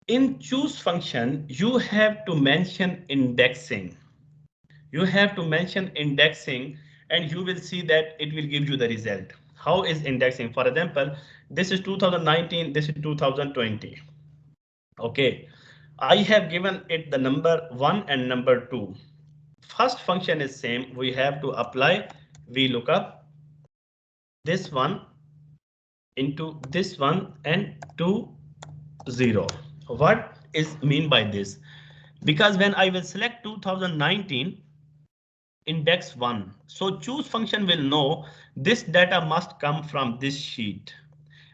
In choose function, you have to mention indexing. You have to mention indexing and you will see that it will give you the result. How is indexing? For example, this is 2019, this is 2020. Okay. I have given it the number 1 and number 2. First function is same. We have to apply VLOOKUP this one into this one and to 0. What is mean by this? Because when I will select 2019 index 1, so choose function will know this data must come from this sheet.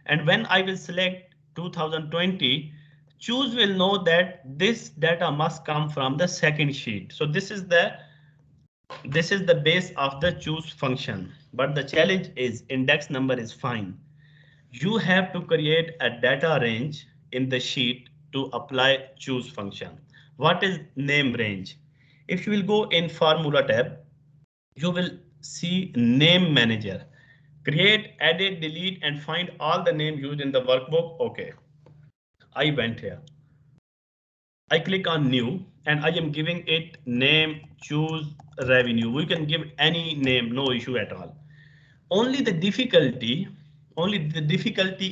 And when I will select 2020, choose will know that this data must come from the second sheet. So this is the base of the choose function. But the challenge is index number is fine. You have to create a data range in the sheet to apply choose function. What is name range? If you will go in formula tab, you will see name manager. Create, edit, delete, and find all the names used in the workbook. OK, I went here. I click on new and I am giving it name, choose revenue. We can give any name, no issue at all. Only the difficulty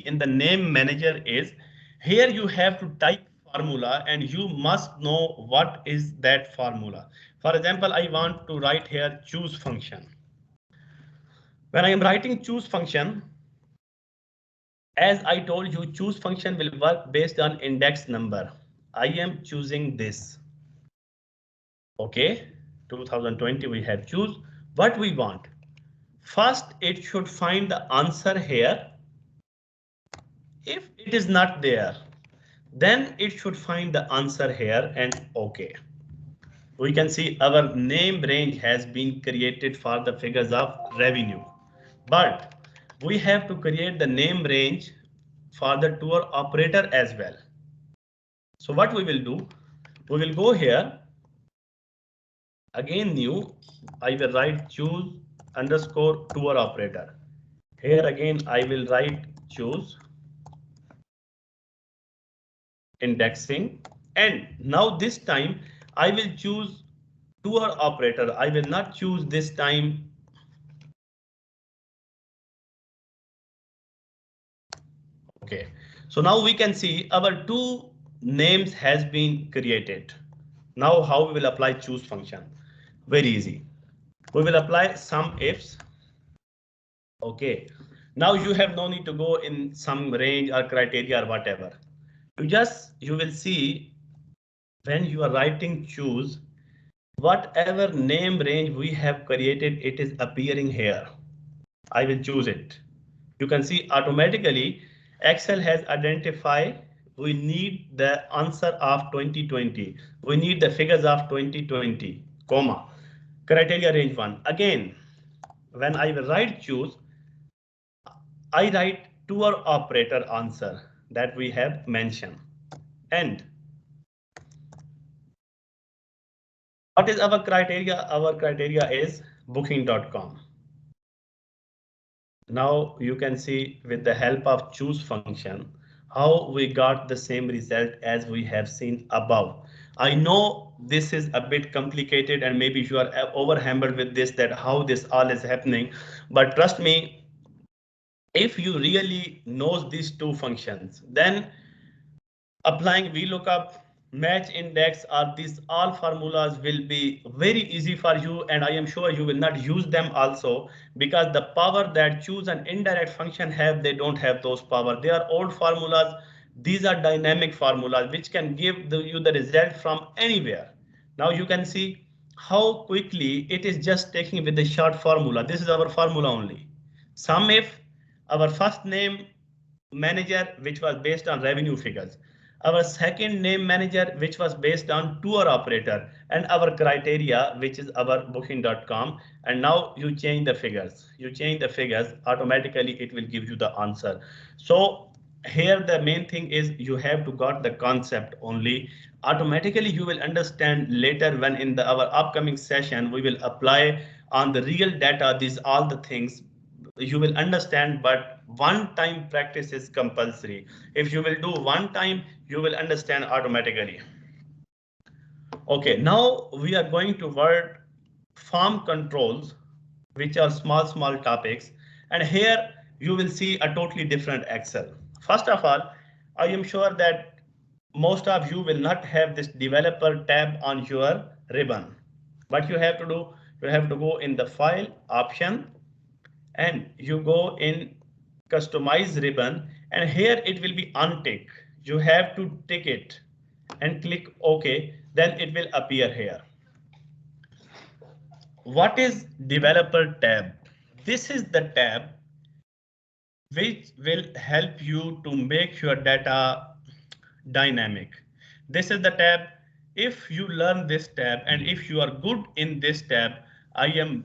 in the name manager is here you have to type formula and you must know what is that formula. For example, I want to write here choose function. When I am writing choose function, as I told you, choose function will work based on index number. I am choosing this. OK, 2020 we have choose what we want. First, it should find the answer here. If it is not there, then it should find the answer here and OK. We can see our name range has been created for the figures of revenue, but we have to create the name range for the tour operator as well. So what we will do, we will go here again new, I will write choose underscore tour operator. Here again I will write choose indexing, and now this time I will choose tour operator. I will not choose this time OK. So now we can see our two names has been created. Now how we will apply choose function? Very easy. We will apply some ifs. OK. Now you have no need to go in some range or criteria or whatever. You will see when you are writing choose, whatever name range we have created, it is appearing here. I will choose it. You can see automatically Excel has identified we need the answer of 2020. We need the figures of 2020, comma, criteria range 1. Again, when I will write choose, I write tour operator answer that we have mentioned. And what is our criteria? Our criteria is booking.com. Now you can see with the help of choose function how we got the same result as we have seen above. I know this is a bit complicated and maybe you are overhammered with this, that how this all is happening, but trust me, if you really knows these two functions, then applying VLOOKUP, match index, or these all formulas will be very easy for you, and I am sure you will not use them also, because the power that choose and indirect function have, they don't have those power. They are old formulas. These are dynamic formulas which can give you the result from anywhere. Now you can see how quickly it is just taking with the short formula. This is our formula only. Sum if our first name manager, which was based on revenue figures, our second name manager, which was based on tour operator, and our criteria, which is our booking.com. And now you change the figures. You change the figures, automatically it will give you the answer. So here the main thing is you have to got the concept only. Automatically you will understand later when in our upcoming session we will apply on the real data these all the things you will understand, but one time practice is compulsory. If you will do one time, you will understand automatically. OK, now we are going to word form controls, which are small topics, and here you will see a totally different Excel. First of all, I am sure that most of you will not have this developer tab on your ribbon. What you have to do, you have to go in the file option and you go in customize ribbon, and here it will be untick. You have to tick it and click OK, then it will appear here. What is developer tab? This is the tab which will help you to make your data dynamic. This is the tab. If you learn this tab and if you are good in this tab, I am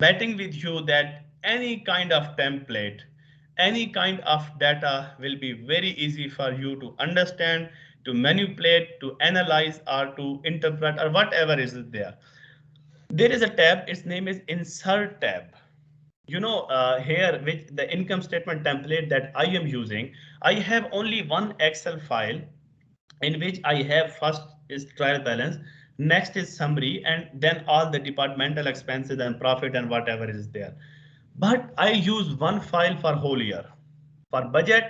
betting with you that any kind of template, any kind of data will be very easy for you to understand, to manipulate, to analyze, or to interpret, or whatever is there. There is a tab, its name is Insert tab. You know, here with the income statement template that I am using, I have only one Excel file in which I have first is trial balance, next is summary, and then all the departmental expenses and profit and whatever is there. But I use one file for whole year, for budget,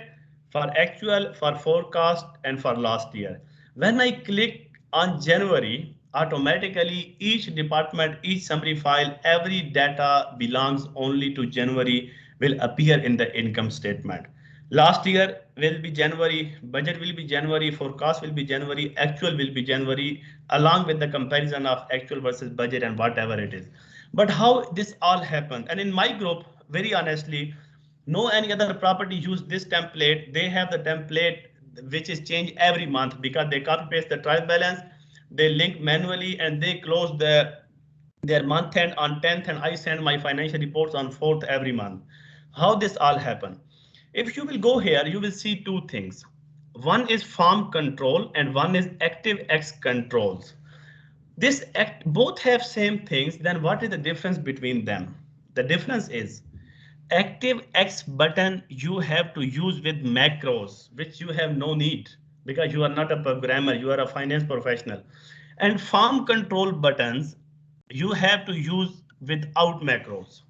for actual, for forecast, and for last year. When I click on January, automatically each department, each summary file, every data belongs only to January will appear in the income statement. Last year will be January, budget will be January, forecast will be January, actual will be January, along with the comparison of actual versus budget and whatever it is. But how this all happened? And in my group, very honestly, no any other property use this template. They have the template which is changed every month because they copy paste the trial balance, they link manually, and they close their month end on 10th, and I send my financial reports on 4th every month. How this all happen? If you will go here, you will see two things. One is farm control and one is ActiveX controls. This both have same things. Then what is the difference between them? The difference is ActiveX button you have to use with macros, which you have no need because you are not a programmer, you are a finance professional. And farm control buttons you have to use without macros.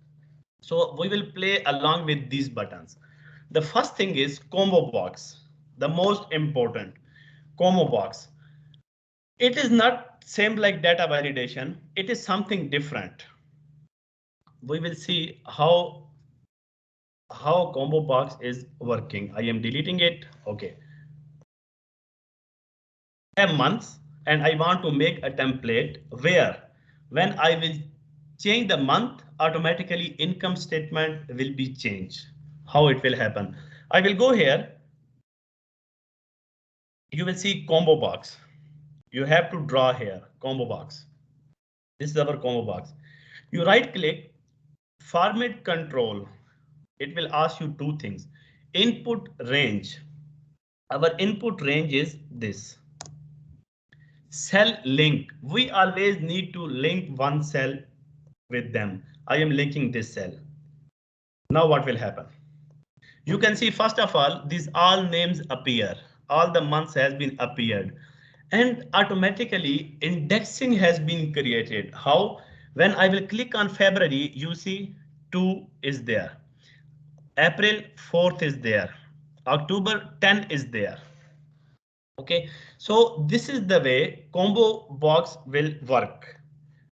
So we will play along with these buttons. The first thing is combo box, the most important combo box. It is not same like data validation. It is something different. We will see how combo box is working. I am deleting it. OK. I have months and I want to make a template where when I will change the month, automatically income statement will be changed. How it will happen? I will go here. You will see combo box. You have to draw here combo box. This is our combo box. You right click, format control. It will ask you two things. Input range. Our input range is this. Cell link. We always need to link one cell with them. I am linking this cell. Now what will happen? You can see first of all, these all names appear. All the months has been appeared. And automatically indexing has been created. How? When I will click on February, you see 2 is there. April 4th is there. October 10 is there. OK, so this is the way combo box will work.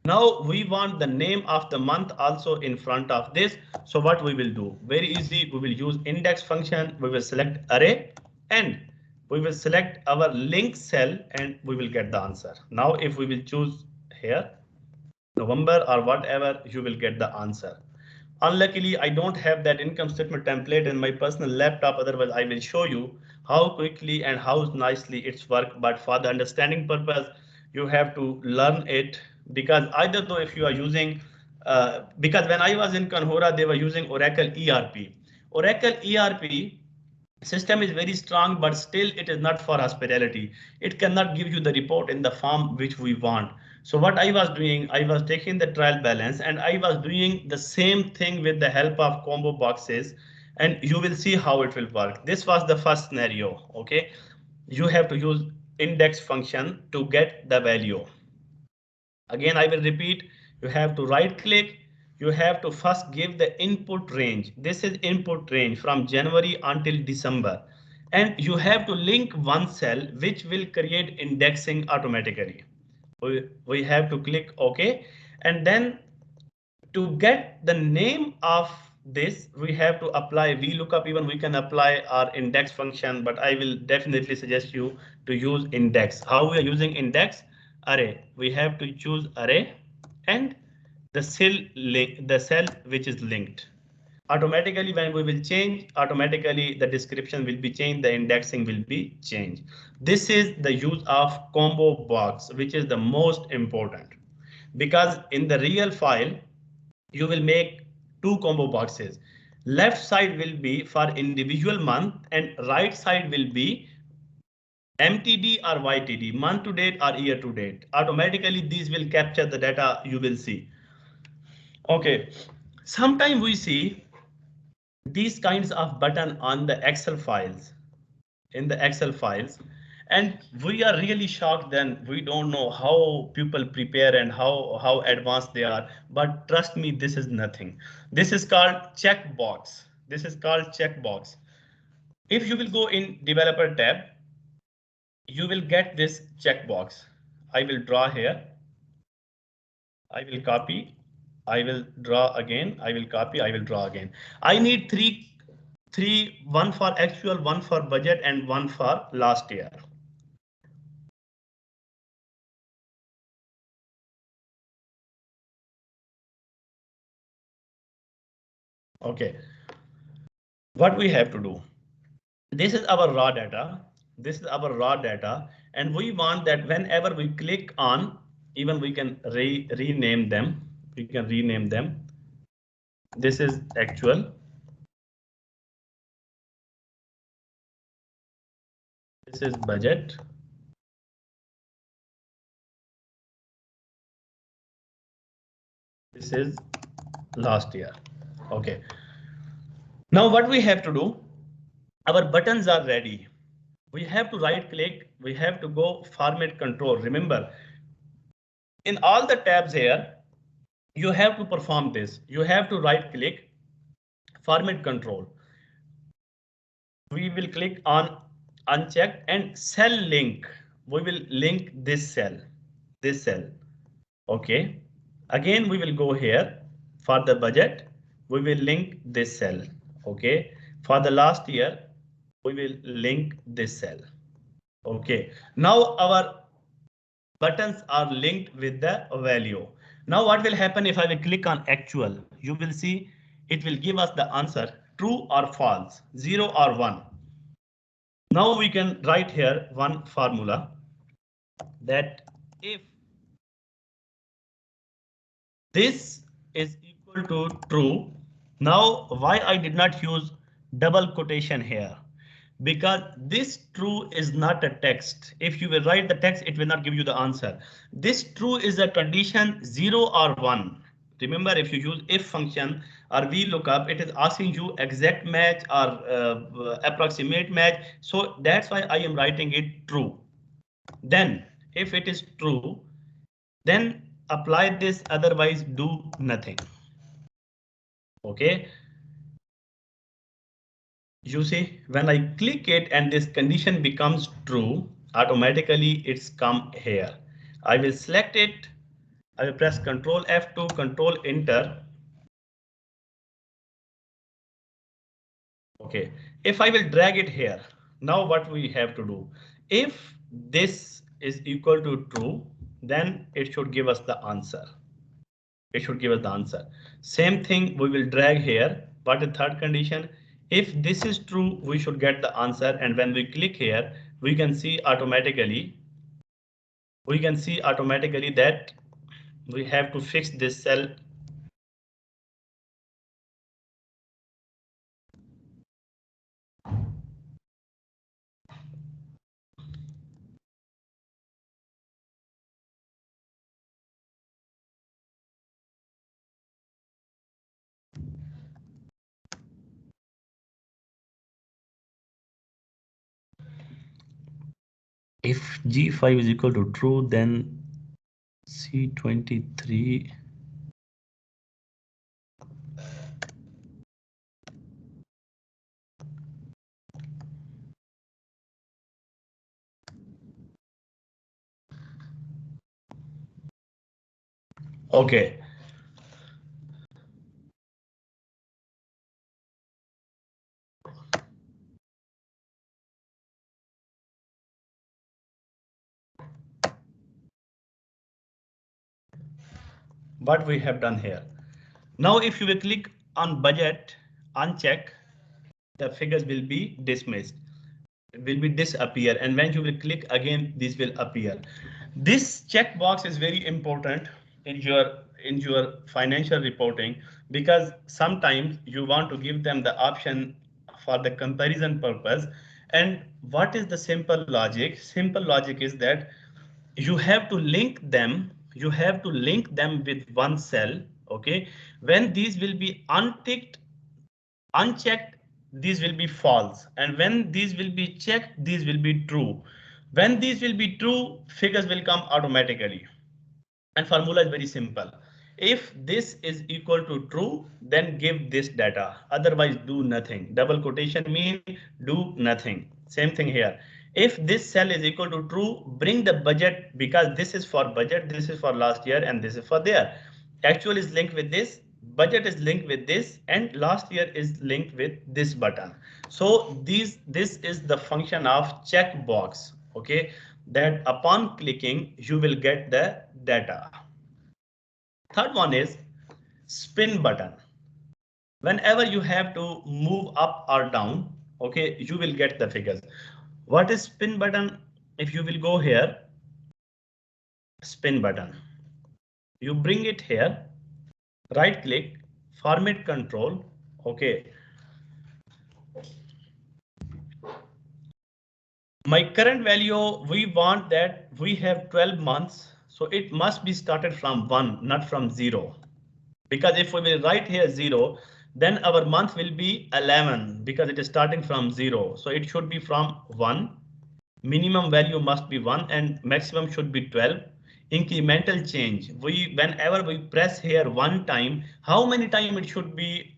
Now we want the name of the month also in front of this. So what we will do? Very easy. We will use index function. We will select array and we will select our link cell and we will get the answer. Now if we will choose here November or whatever, you will get the answer. Unluckily, I don't have that income statement template in my personal laptop. Otherwise, I will show you how quickly and how nicely it's work. But for the understanding purpose, you have to learn it because either though if you are using, because when I was in Kanhora, they were using Oracle ERP. Oracle ERP system is very strong, but still it is not for hospitality. It cannot give you the report in the form which we want. So what I was doing, I was taking the trial balance and I was doing the same thing with the help of combo boxes, and you will see how it will work. This was the first scenario. OK, you have to use index function to get the value. Again, I will repeat, you have to right click. You have to first give the input range. This is input range from January until December. And you have to link one cell which will create indexing automatically. We have to click OK. And then to get the name of this, we have to apply VLOOKUP. Even we can apply our index function, but I will definitely suggest you to use index. How we are using index? Array. We have to choose array and the cell which is linked. Automatically, when we will change, automatically the description will be changed, the indexing will be changed. This is the use of combo box, which is the most important, because in the real file you will make two combo boxes. Left side will be for individual month and right side will be MTD or YTD, month to date or year to date. Automatically these will capture the data you will see. Okay, sometimes we see these kinds of button on the Excel files, in the Excel files, and we are really shocked. Then we don't know how people prepare and how advanced they are. But trust me, this is nothing. This is called checkbox. This is called checkbox. If you will go in developer tab, you will get this checkbox. I will draw here. I will copy. I will draw again. I will copy. I will draw again. I need three, one for actual, one for budget, and one for last year. Okay, what we have to do? This is our raw data. This is our raw data, and we want that whenever we click on, even we can rename them. We can rename them. This is actual. This is budget. This is last year. Okay. Now what we have to do? Our buttons are ready. We have to right click. We have to go format control. Remember, in all the tabs here, you have to perform this. You have to right click, format control. We will click on unchecked and cell link. We will link this cell. Okay. Again, we will go here for the budget. We will link this cell. Okay. For the last year, we will link this cell. Okay. Now our buttons are linked with the value. Now what will happen if I will click on actual? You will see it will give us the answer true or false, 0 or 1. Now we can write here one formula that if this is equal to true. Now why I did not use double quotation here? Because this true is not a text. If you will write the text, it will not give you the answer. This true is a condition 0 or 1. Remember, if you use if function or VLOOKUP, it is asking you exact match or approximate match. So that's why I am writing it true. Then if it is true, then apply this, otherwise do nothing. Okay. You see, when I click it and this condition becomes true, automatically it's come here. I will select it. I will press Control F2, Control Enter. Okay, if I will drag it here, now what we have to do? If this is equal to true, then it should give us the answer. It should give us the answer. Same thing we will drag here. But the third condition, if this is true, we should get the answer. And when we click here, we can see automatically that we have to fix this cell. If G5 is equal to true, then C23. Okay. what we have done here. Now, if you will click on budget, uncheck, the figures will be dismissed, will be disappear, and when you will click again, this will appear. This checkbox is very important in your financial reporting, because sometimes you want to give them the option for the comparison purpose. And what is the simple logic? Simple logic is that you have to link them, with one cell. Okay, when these will be unticked, unchecked, these will be false, and when these will be checked, these will be true. When these will be true, figures will come automatically. And formula is very simple. If this is equal to true, then give this data, otherwise do nothing. Double quotation mean do nothing. Same thing here. If this cell is equal to true, bring the budget, because this is for budget, this is for last year, and this is for there. Actual is linked with this, budget is linked with this, and last year is linked with this button. So this is the function of checkbox. Okay, that upon clicking you will get the data. Third one is spin button. Whenever you have to move up or down, okay, you will get the figures. What is spin button? If you will go here, spin button, you bring it here, right click, format control. Okay, my current value, we want that we have 12 months, so it must be started from 1, not from 0. Because if we will write here 0, then our month will be 11, because it is starting from 0. So it should be from 1. Minimum value must be 1 and maximum should be 12. Incremental change. Whenever we press here one time, how many times it should be?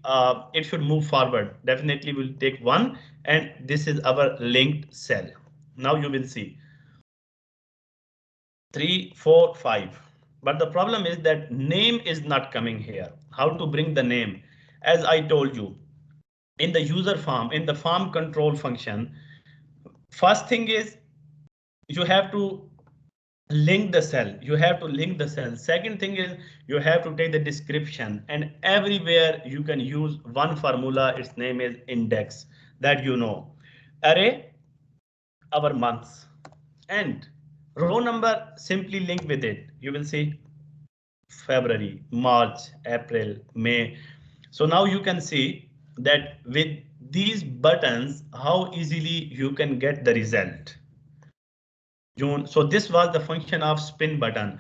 It should move forward. Definitely will take 1, and this is our linked cell. Now you will see 3, 4, 5. But the problem is that name is not coming here. How to bring the name? As I told you, in the user form, in the form control function, first thing is you have to link the cell. Second thing is you have to take the description, and everywhere you can use one formula. Its name is index, that you know. Array, our months, and row number simply link with it. You will see February, March, April, May. So now you can see that with these buttons, how easily you can get the result. June. So this was the function of spin button.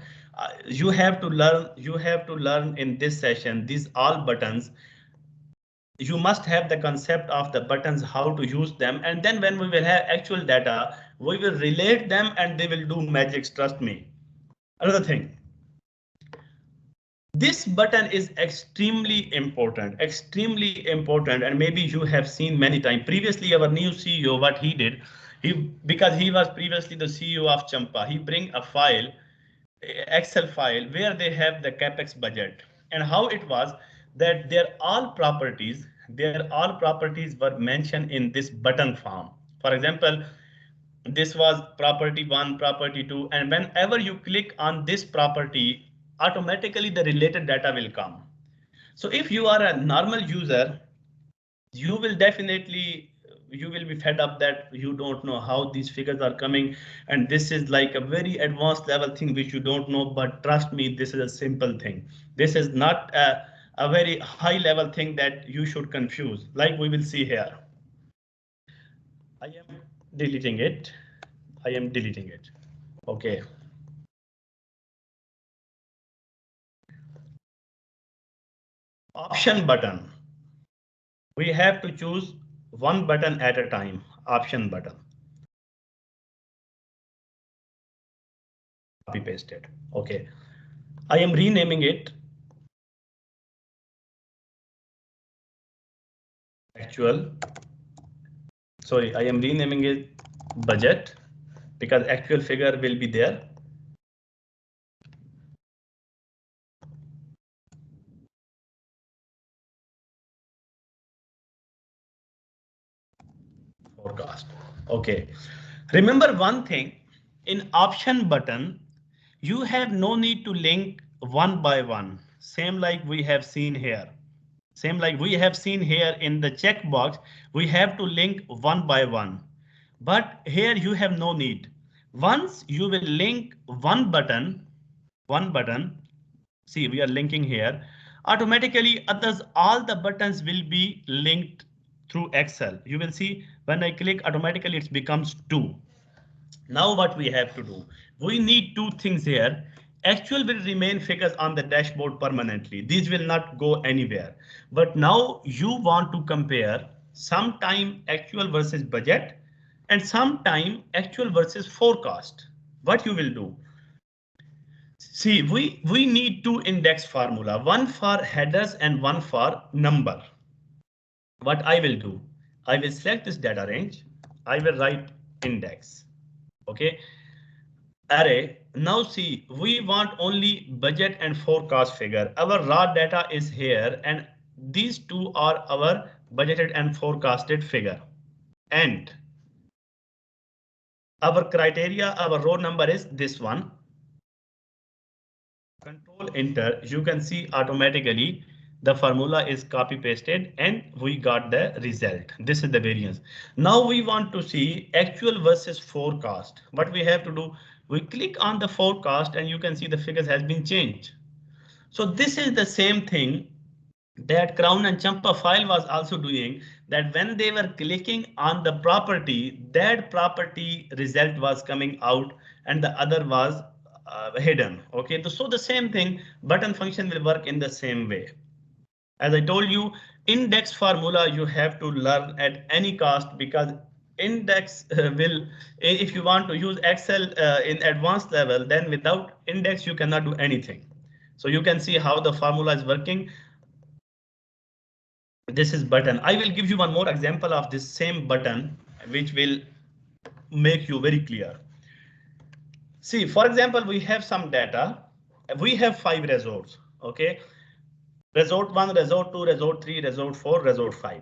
You have to learn in this session these all buttons. You must have the concept of the buttons, how to use them, and then when we will have actual data, we will relate them and they will do magic. Trust me. Another thing, this button is extremely important, and maybe you have seen many times. Previously, our new CEO, what he did, because he was previously the CEO of Champa, he bring a file, Excel file, where they have the capex budget, and how it was that their all properties were mentioned in this button form. For example, this was property 1, property 2, and whenever you click on this property, automatically the related data will come. So if you are a normal user, you will be fed up that you don't know how these figures are coming, and this is like a very advanced level thing which you don't know. But trust me, this is a simple thing. This is not a very high level thing that you should confuse, like we will see here. I am deleting it. Okay. Option button. We have to choose one button at a time. Option button. Copy pasted. Okay. I am renaming it actual. Sorry, I am renaming it budget, because actual figure will be there. Forecast. Okay. Remember one thing, in option button, you have no need to link one by one. same like we have seen here. Same like we have seen here in the checkbox, we have to link one by one. But here you have no need. Once you will link one button, see we are linking here, automatically others, all the buttons will be linked through Excel. You will see when I click, automatically it becomes 2. Now what we have to do, we need two things here. Actual will remain figures on the dashboard permanently. These will not go anywhere. But now you want to compare sometime actual versus budget and sometime actual versus forecast. What you will do? See, we need two index formula, one for headers and one for number. What I will do, I will select this data range. I will write index. Okay. Array. Now see, we want only budget and forecast figure. Our raw data is here and these two are our budgeted and forecasted figure. And our criteria, our row number is this one. Control enter, you can see automatically the formula is copy pasted and we got the result. This is the variance. Now we want to see actual versus forecast. What we have to do, we click on the forecast and you can see the figures has been changed. So this is the same thing that Crown and Champa file was also doing, that when they were clicking on the property, that property result was coming out and the other was hidden. Okay, so the same thing, button function will work in the same way. As I told you, index formula you have to learn at any cost, because index will, if you want to use Excel in advanced level, then without index you cannot do anything. So you can see how the formula is working. This is button. I will give you one more example of this same button, which will make you very clear. See, for example, we have some data. We have 5 resorts. Okay. Resort 1, resort 2, resort 3, resort 4, resort 5.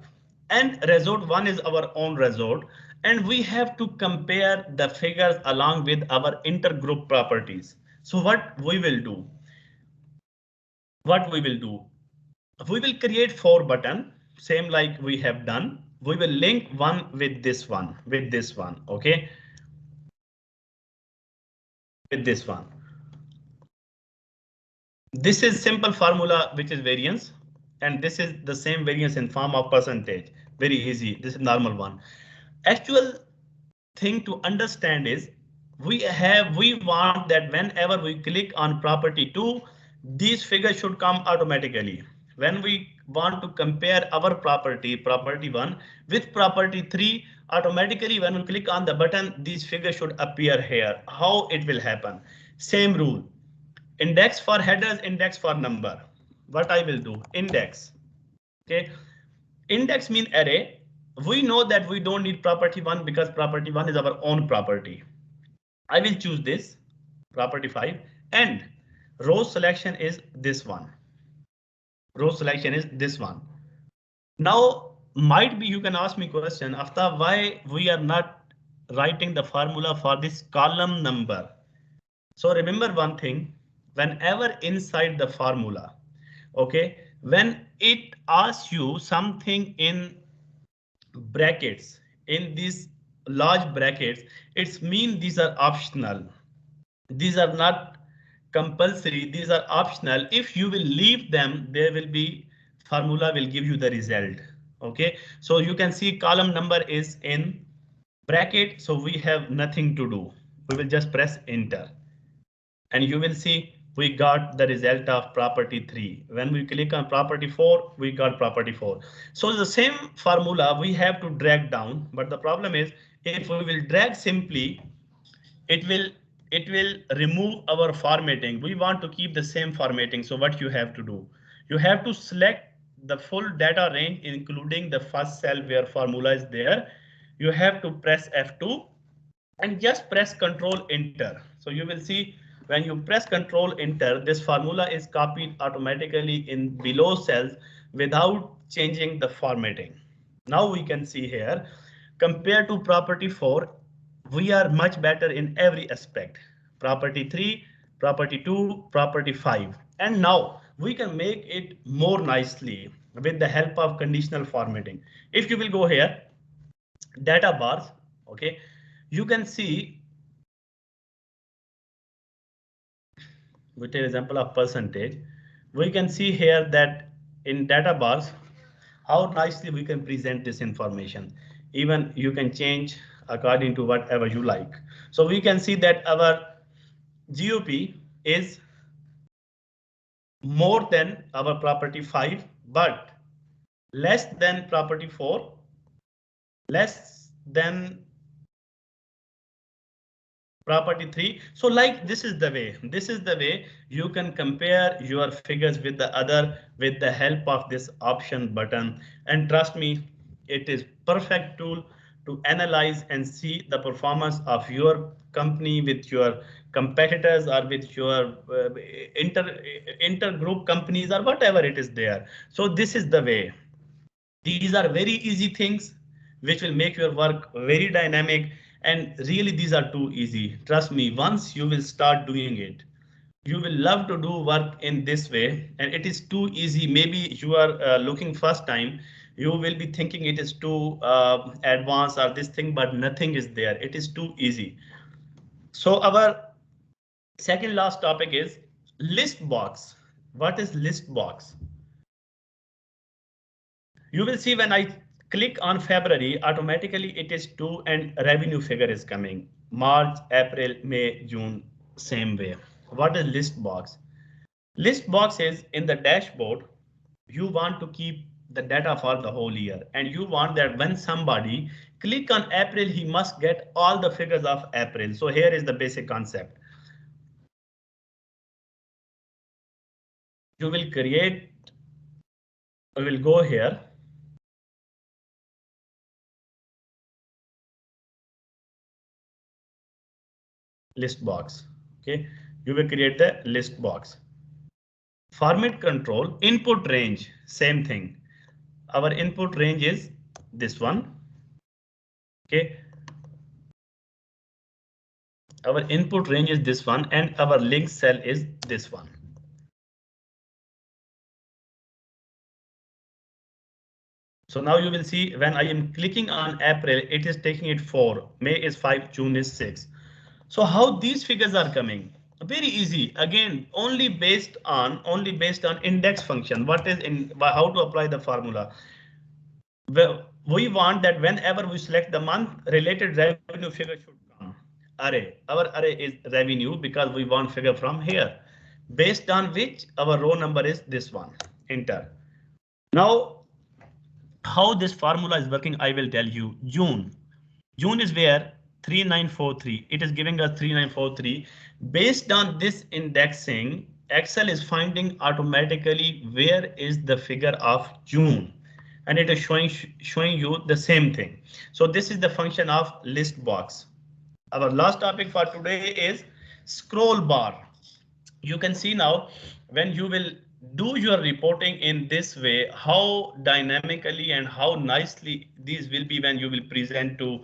And resort 1 is our own resort. And we have to compare the figures along with our intergroup properties. So what we will do? We will create 4 buttons, same like we have done. We will link one with this one, okay? With this one. This is simple formula, which is variance, and this is the same variance in form of percentage. Very easy. This is normal one. Actual thing to understand is we want that whenever we click on property 2, these figures should come automatically. When we want to compare our property 1 with property 3, automatically when we click on the button, these figures should appear here. How it will happen? Same rule. Index for headers, index for number. What I will do? Index. Okay. Index mean array. We know that we don't need property 1 because property 1 is our own property. I will choose this property 5 and row selection is this one. Row selection is this one. Now might be you can ask me question after why we are not writing the formula for this column number. So remember one thing, whenever inside the formula, okay, when it asks you something in brackets, in these large brackets, it's mean these are optional. These are not compulsory, these are optional. If you will leave them, there will be formula will give you the result. Okay, so you can see column number is in bracket, so we have nothing to do. We will just press enter and you will see we got the result of property 3. When we click on property 4, we got property 4. So the same formula we have to drag down, but the problem is if we will drag simply, it will remove our formatting. We want to keep the same formatting. So what you have to do? You have to select the full data range, including the first cell where formula is there. You have to press F2 and just press Control Enter. So you will see when you press Control Enter, this formula is copied automatically in below cells without changing the formatting. Now we can see here, compared to property 4, we are much better in every aspect. Property 3, property 2, property 5. And now we can make it more nicely with the help of conditional formatting. If you will go here, data bars, okay, you can see, we take example of percentage. We can see here that in data bars, how nicely we can present this information. Even you can change according to whatever you like. So we can see that our GOP is more than our property 5, but less than property 4, less than property 3. So like this is the way you can compare your figures with the other with the help of this option button. And trust me, it is perfect tool to analyze and see the performance of your company with your competitors or with your intergroup companies or whatever it is there. So this is the way. These are very easy things which will make your work very dynamic, and really these are too easy. Trust me, once you will start doing it, you will love to do work in this way, and it is too easy. Maybe you are looking first time, you will be thinking it is too advanced or this thing, but nothing is there. It is too easy. So our second last topic is list box. What is list box? You will see when I click on February, automatically it is 2 and revenue figure is coming. March, April, May, June, same way. What is list box? List box is in the dashboard. You want to keep the data for the whole year, and you want that when somebody click on April, he must get all the figures of April. So here is the basic concept. You will create, we will go here. List box. Okay, you will create the list box. Format control, input range, same thing. Our input range is this one. Okay. Our input range is this one, and our link cell is this one. So now you will see when I am clicking on April, it is taking it 4, May is 5, June is 6. So how these figures are coming? Very easy. Again, only based on index function. What is in how to apply the formula? Well, we want that whenever we select the month, related revenue figure should come. Array. Our array is revenue because we want figure from here, based on which our row number is this one. Enter. Now, how this formula is working, I will tell you. June is where 3943. It is giving us 3943. Based on this indexing, Excel is finding automatically where is the figure of June, and it is showing you the same thing. So this is the function of list box. Our last topic for today is scroll bar. You can see now when you will do your reporting in this way, how dynamically and how nicely these will be when you will present to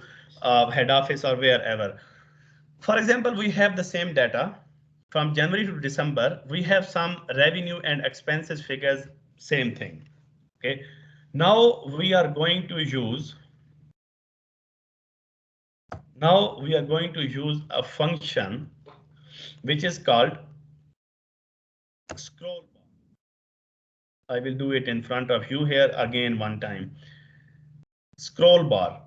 head office or wherever. For example, we have the same data from January to December. We have some revenue and expenses figures, same thing. Okay, now we are going to use a function which is called scroll bar. I will do it in front of you here again one time. Scroll bar.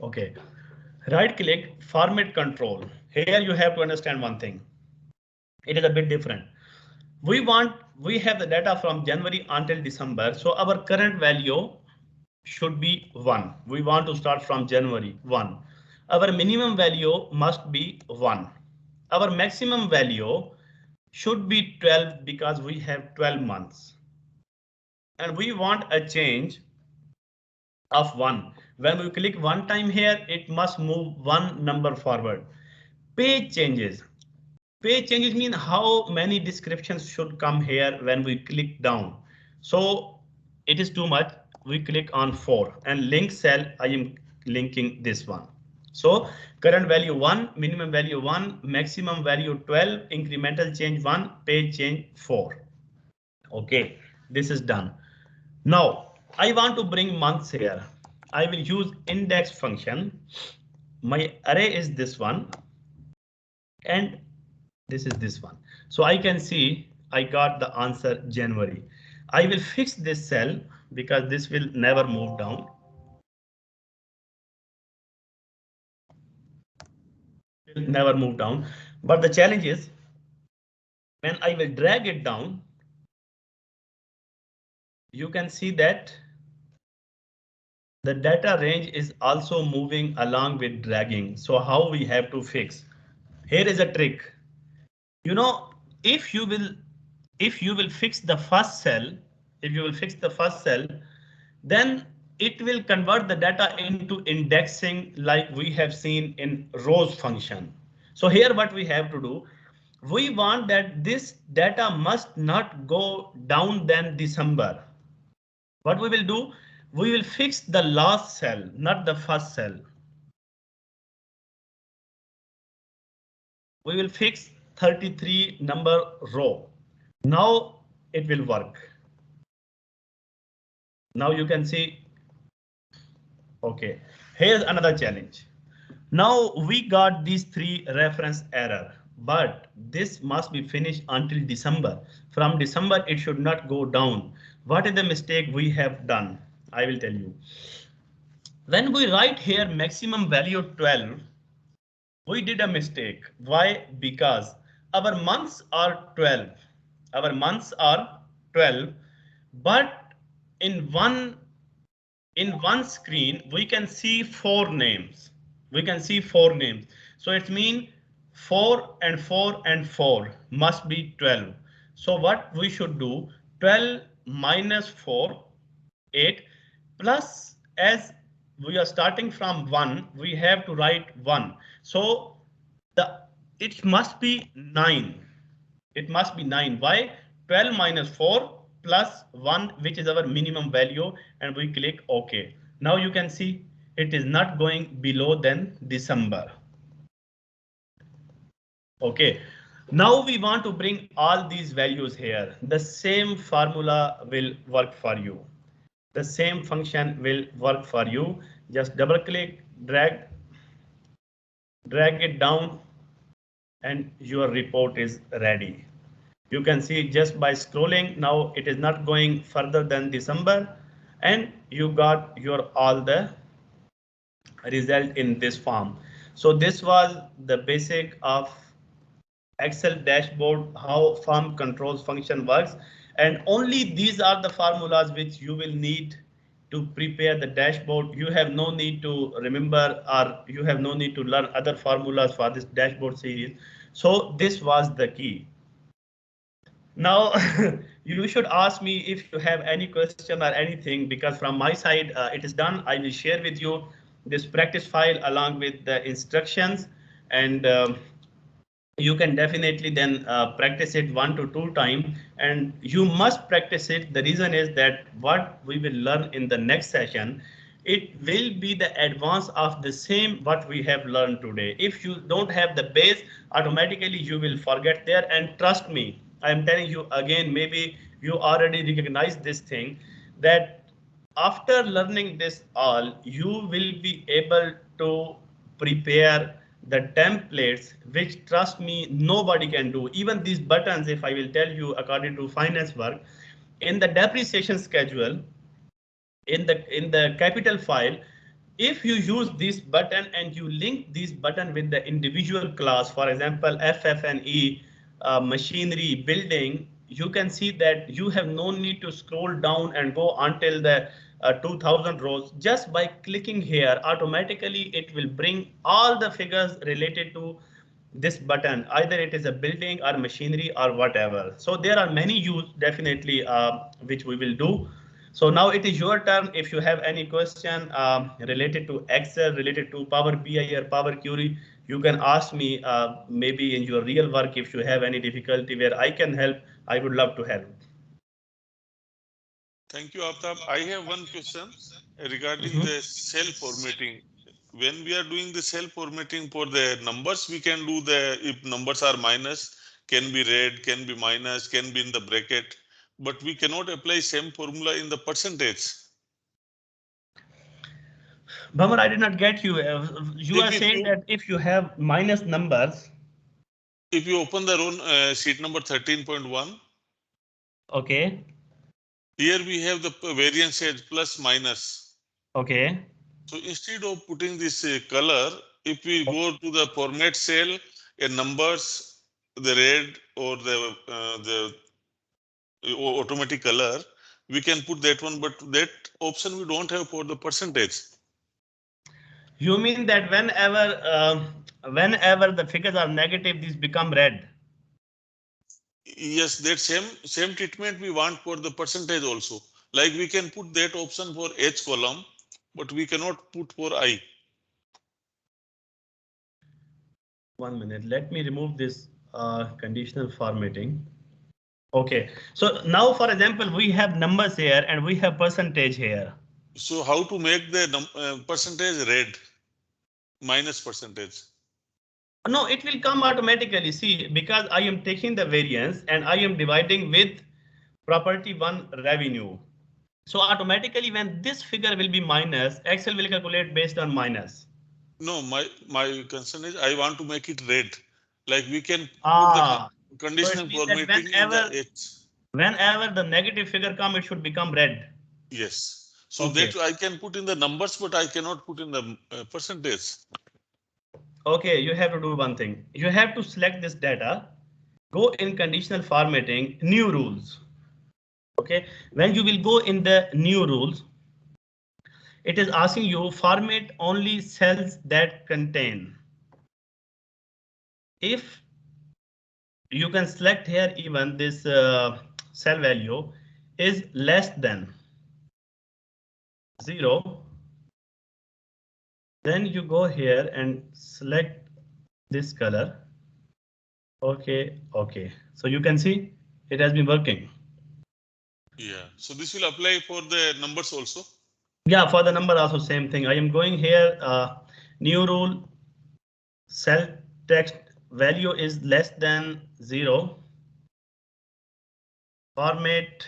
Okay, right click, format control. Here you have to understand one thing. It is a bit different. We have the data from January until December. So our current value should be 1. We want to start from January 1. Our minimum value must be 1. Our maximum value should be 12 because we have 12 months. And we want a change of 1. When we click one time here, it must move one number forward. Page changes. Page changes mean how many descriptions should come here when we click down. So it is too much. We click on 4 and link cell. I am linking this one. So current value 1, minimum value 1, maximum value 12, incremental change 1, page change 4. OK, this is done. Now I want to bring months here. I will use index function. My array is this one and this is this one. So I can see I got the answer January. I will fix this cell because this will never move down. Will never move down. But the challenge is when I will drag it down, you can see that the data range is also moving along with dragging. So how we have to fix? Here is a trick. You know, if you will fix the first cell, then it will convert the data into indexing like we have seen in rows function. So here what we have to do, we want that this data must not go down than December. What we will do, we will fix the last cell, not the first cell. We will fix 33 number row. Now it will work. Now you can see. OK, here's another challenge. Now we got these 3 reference error, but this must be finished until December. From December, it should not go down. What is the mistake we have done? I will tell you. When we write here maximum value 12, we did a mistake. Why? Because our months are 12. Our months are 12, but in one screen, we can see 4 names. So it means 4 and 4 and 4 must be 12. So what we should do, 12 minus 4, 8, plus as we are starting from 1, we have to write 1. So it must be 9. It must be 9. Why? 12 minus 4 plus 1, which is our minimum value, and we click OK. Now you can see it is not going below than December. OK. Now we want to bring all these values here. The same formula will work for you. The same function will work for you. Just double click, drag it down, and your report is ready. You can see just by scrolling, now it is not going further than December, and you got your all the result in this form. So this was the basic of Excel dashboard, how form controls function works, and only these are the formulas which you will need to prepare the dashboard. You have no need to remember, or you have no need to learn other formulas for this dashboard series. So this was the key. Now you should ask me if you have any question or anything, because from my side it is done. I will share with you this practice file along with the instructions, and you can definitely then practice it 1 to 2 times, and you must practice it. The reason is that what we will learn in the next session, it will be the advance of the same what we have learned today. If you don't have the base, automatically you will forget there. And trust me, I am telling you again, maybe you already recognize this thing, that after learning this all, you will be able to prepare the templates, which trust me, nobody can do. Even these buttons, if I will tell you according to finance work, in the depreciation schedule, in the capital file, if you use this button and you link this button with the individual class, for example, FF&E, machinery, building, you can see that you have no need to scroll down and go until the 2000 rows. Just by clicking here, automatically it will bring all the figures related to this button, either it is a building or machinery or whatever. So there are many use definitely which we will do. So now it is your turn. If you have any question related to Excel, related to Power BI or Power Query, you can ask me maybe in your real work. If you have any difficulty where I can help, I would love to help. Thank you, Aftab. I have one question regarding the cell formatting. When we are doing the cell formatting for the numbers, we can do the, if numbers are minus, can be red, can be minus, can be in the bracket, but we cannot apply same formula in the percentage. Bhamar, I did not get you. You are saying you, that if you have minus numbers. If you open the row, sheet number 13.1. Okay. Here we have the variance edge plus minus. Okay. So instead of putting this color, if we go to the format cell, numbers, the red or the automatic color, we can put that one, but that option we don't have for the percentage. You mean that whenever the figures are negative, these become red? Yes, that same treatment we want for the percentage also. Like we can put that option for H column, but we cannot put for I. 1 minute. Let me remove this conditional formatting. Okay. So now, for example, we have numbers here and we have percentage here. So how to make the percentage red? Minus percentage. No, it will come automatically. See, because I am taking the variance and I am dividing with property 1 revenue. So automatically when this figure will be minus, Excel will calculate based on minus. No, my concern is I want to make it red. Like we can put the conditional formatting in the H. Whenever the negative figure comes, it should become red. Yes. So Okay. that I can put in the numbers, but I cannot put in the percentage. Okay, you have to do one thing. You have to select this data, go in conditional formatting, new rules. Okay, when you will go in the new rules, it is asking you format only cells that contain. If you can select here even this cell value is less than 0, then you go here and select this color. Okay, okay. So you can see it has been working. Yeah. So this will apply for the numbers also. Yeah, for the number also same thing. I am going here, new rule, cell text value is less than 0. Format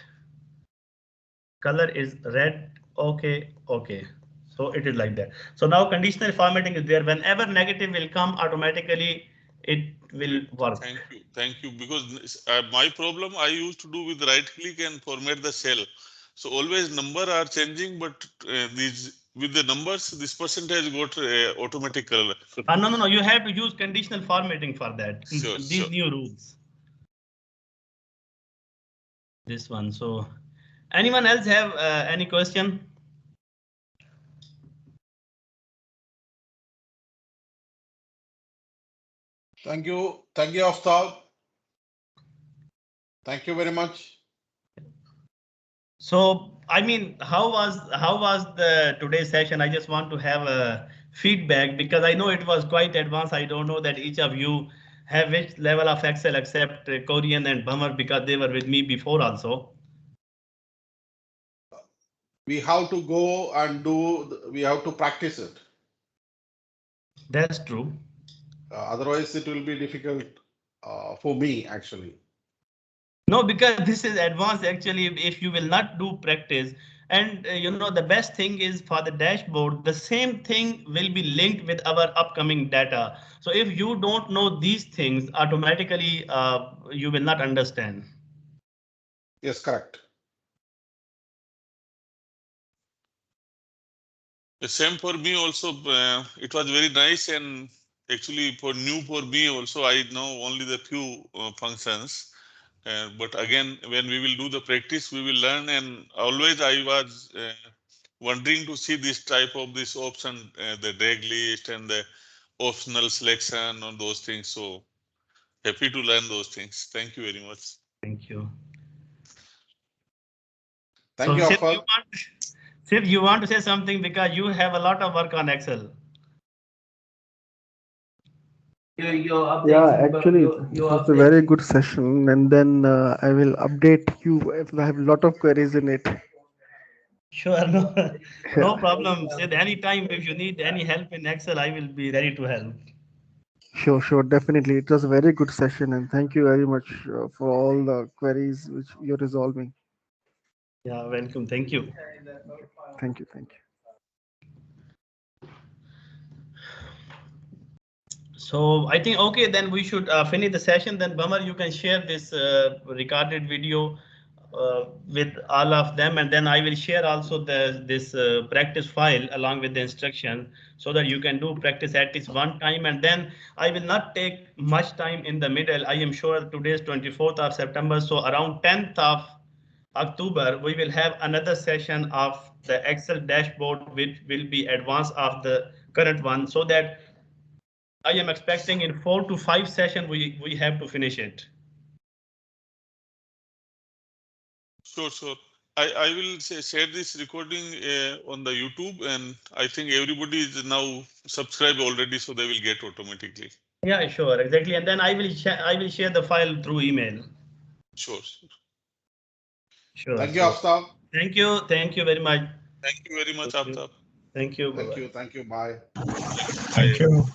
color is red. Okay, okay. So it is like that. So now conditional formatting is there. Whenever negative will come, automatically it will work. Thank you. Because my problem I used to do with right click and format the cell. So always number are changing, but these with the numbers, this percentage got automatic color. No. You have to use conditional formatting for that. Sure, These new rules. This one. So anyone else have any question? Thank you, Aftab. Thank you very much. So I mean, how was the today's session? I just want to have a feedback because I know it was quite advanced. I don't know that each of you have which level of Excel except Korean and Bhamar because they were with me before also. We have to go and we have to practice it. That's true. Otherwise, it will be difficult for me actually. No, because this is advanced actually. If you will not do practice, and you know, the best thing is for the dashboard, the same thing will be linked with our upcoming data. So if you don't know these things, automatically you will not understand. Yes, correct. The same for me also. It was very nice, and actually for me also, I know only the few functions. But again, when we will do the practice, we will learn. And always I was wondering to see this type of this option, the drag list and the optional selection on those things. So happy to learn those things. Thank you very much. Thank you. Thank you, Siv, Afal. Siv, you want to say something because you have a lot of work on Excel. Yeah, actually, it was a very good session, and then I will update you if I have a lot of queries in it. Sure, no problem. Sid, anytime if you need any help in Excel, I will be ready to help. Sure, definitely. It was a very good session, and thank you very much for all the queries which you're resolving. Yeah, welcome. Thank you. Thank you. So I think, okay, then we should finish the session. Then Bamar, you can share this recorded video with all of them, and then I will share also this practice file along with the instruction so that you can do practice at least one time, and then I will not take much time in the middle. I am sure today is 24th of September, so around 10th of October, we will have another session of the Excel dashboard, which will be advanced of the current one, so that I am expecting in 4 to 5 sessions we have to finish it. Sure. I will share this recording on the YouTube, and I think everybody is now subscribed already, so they will get automatically. Yeah, sure, exactly. And then I will share the file through email. Sure. Sure. Thank you, Aftab. Thank you very much. Thank you very much, Aftab. Thank you. Thank you. Bye. Thank you.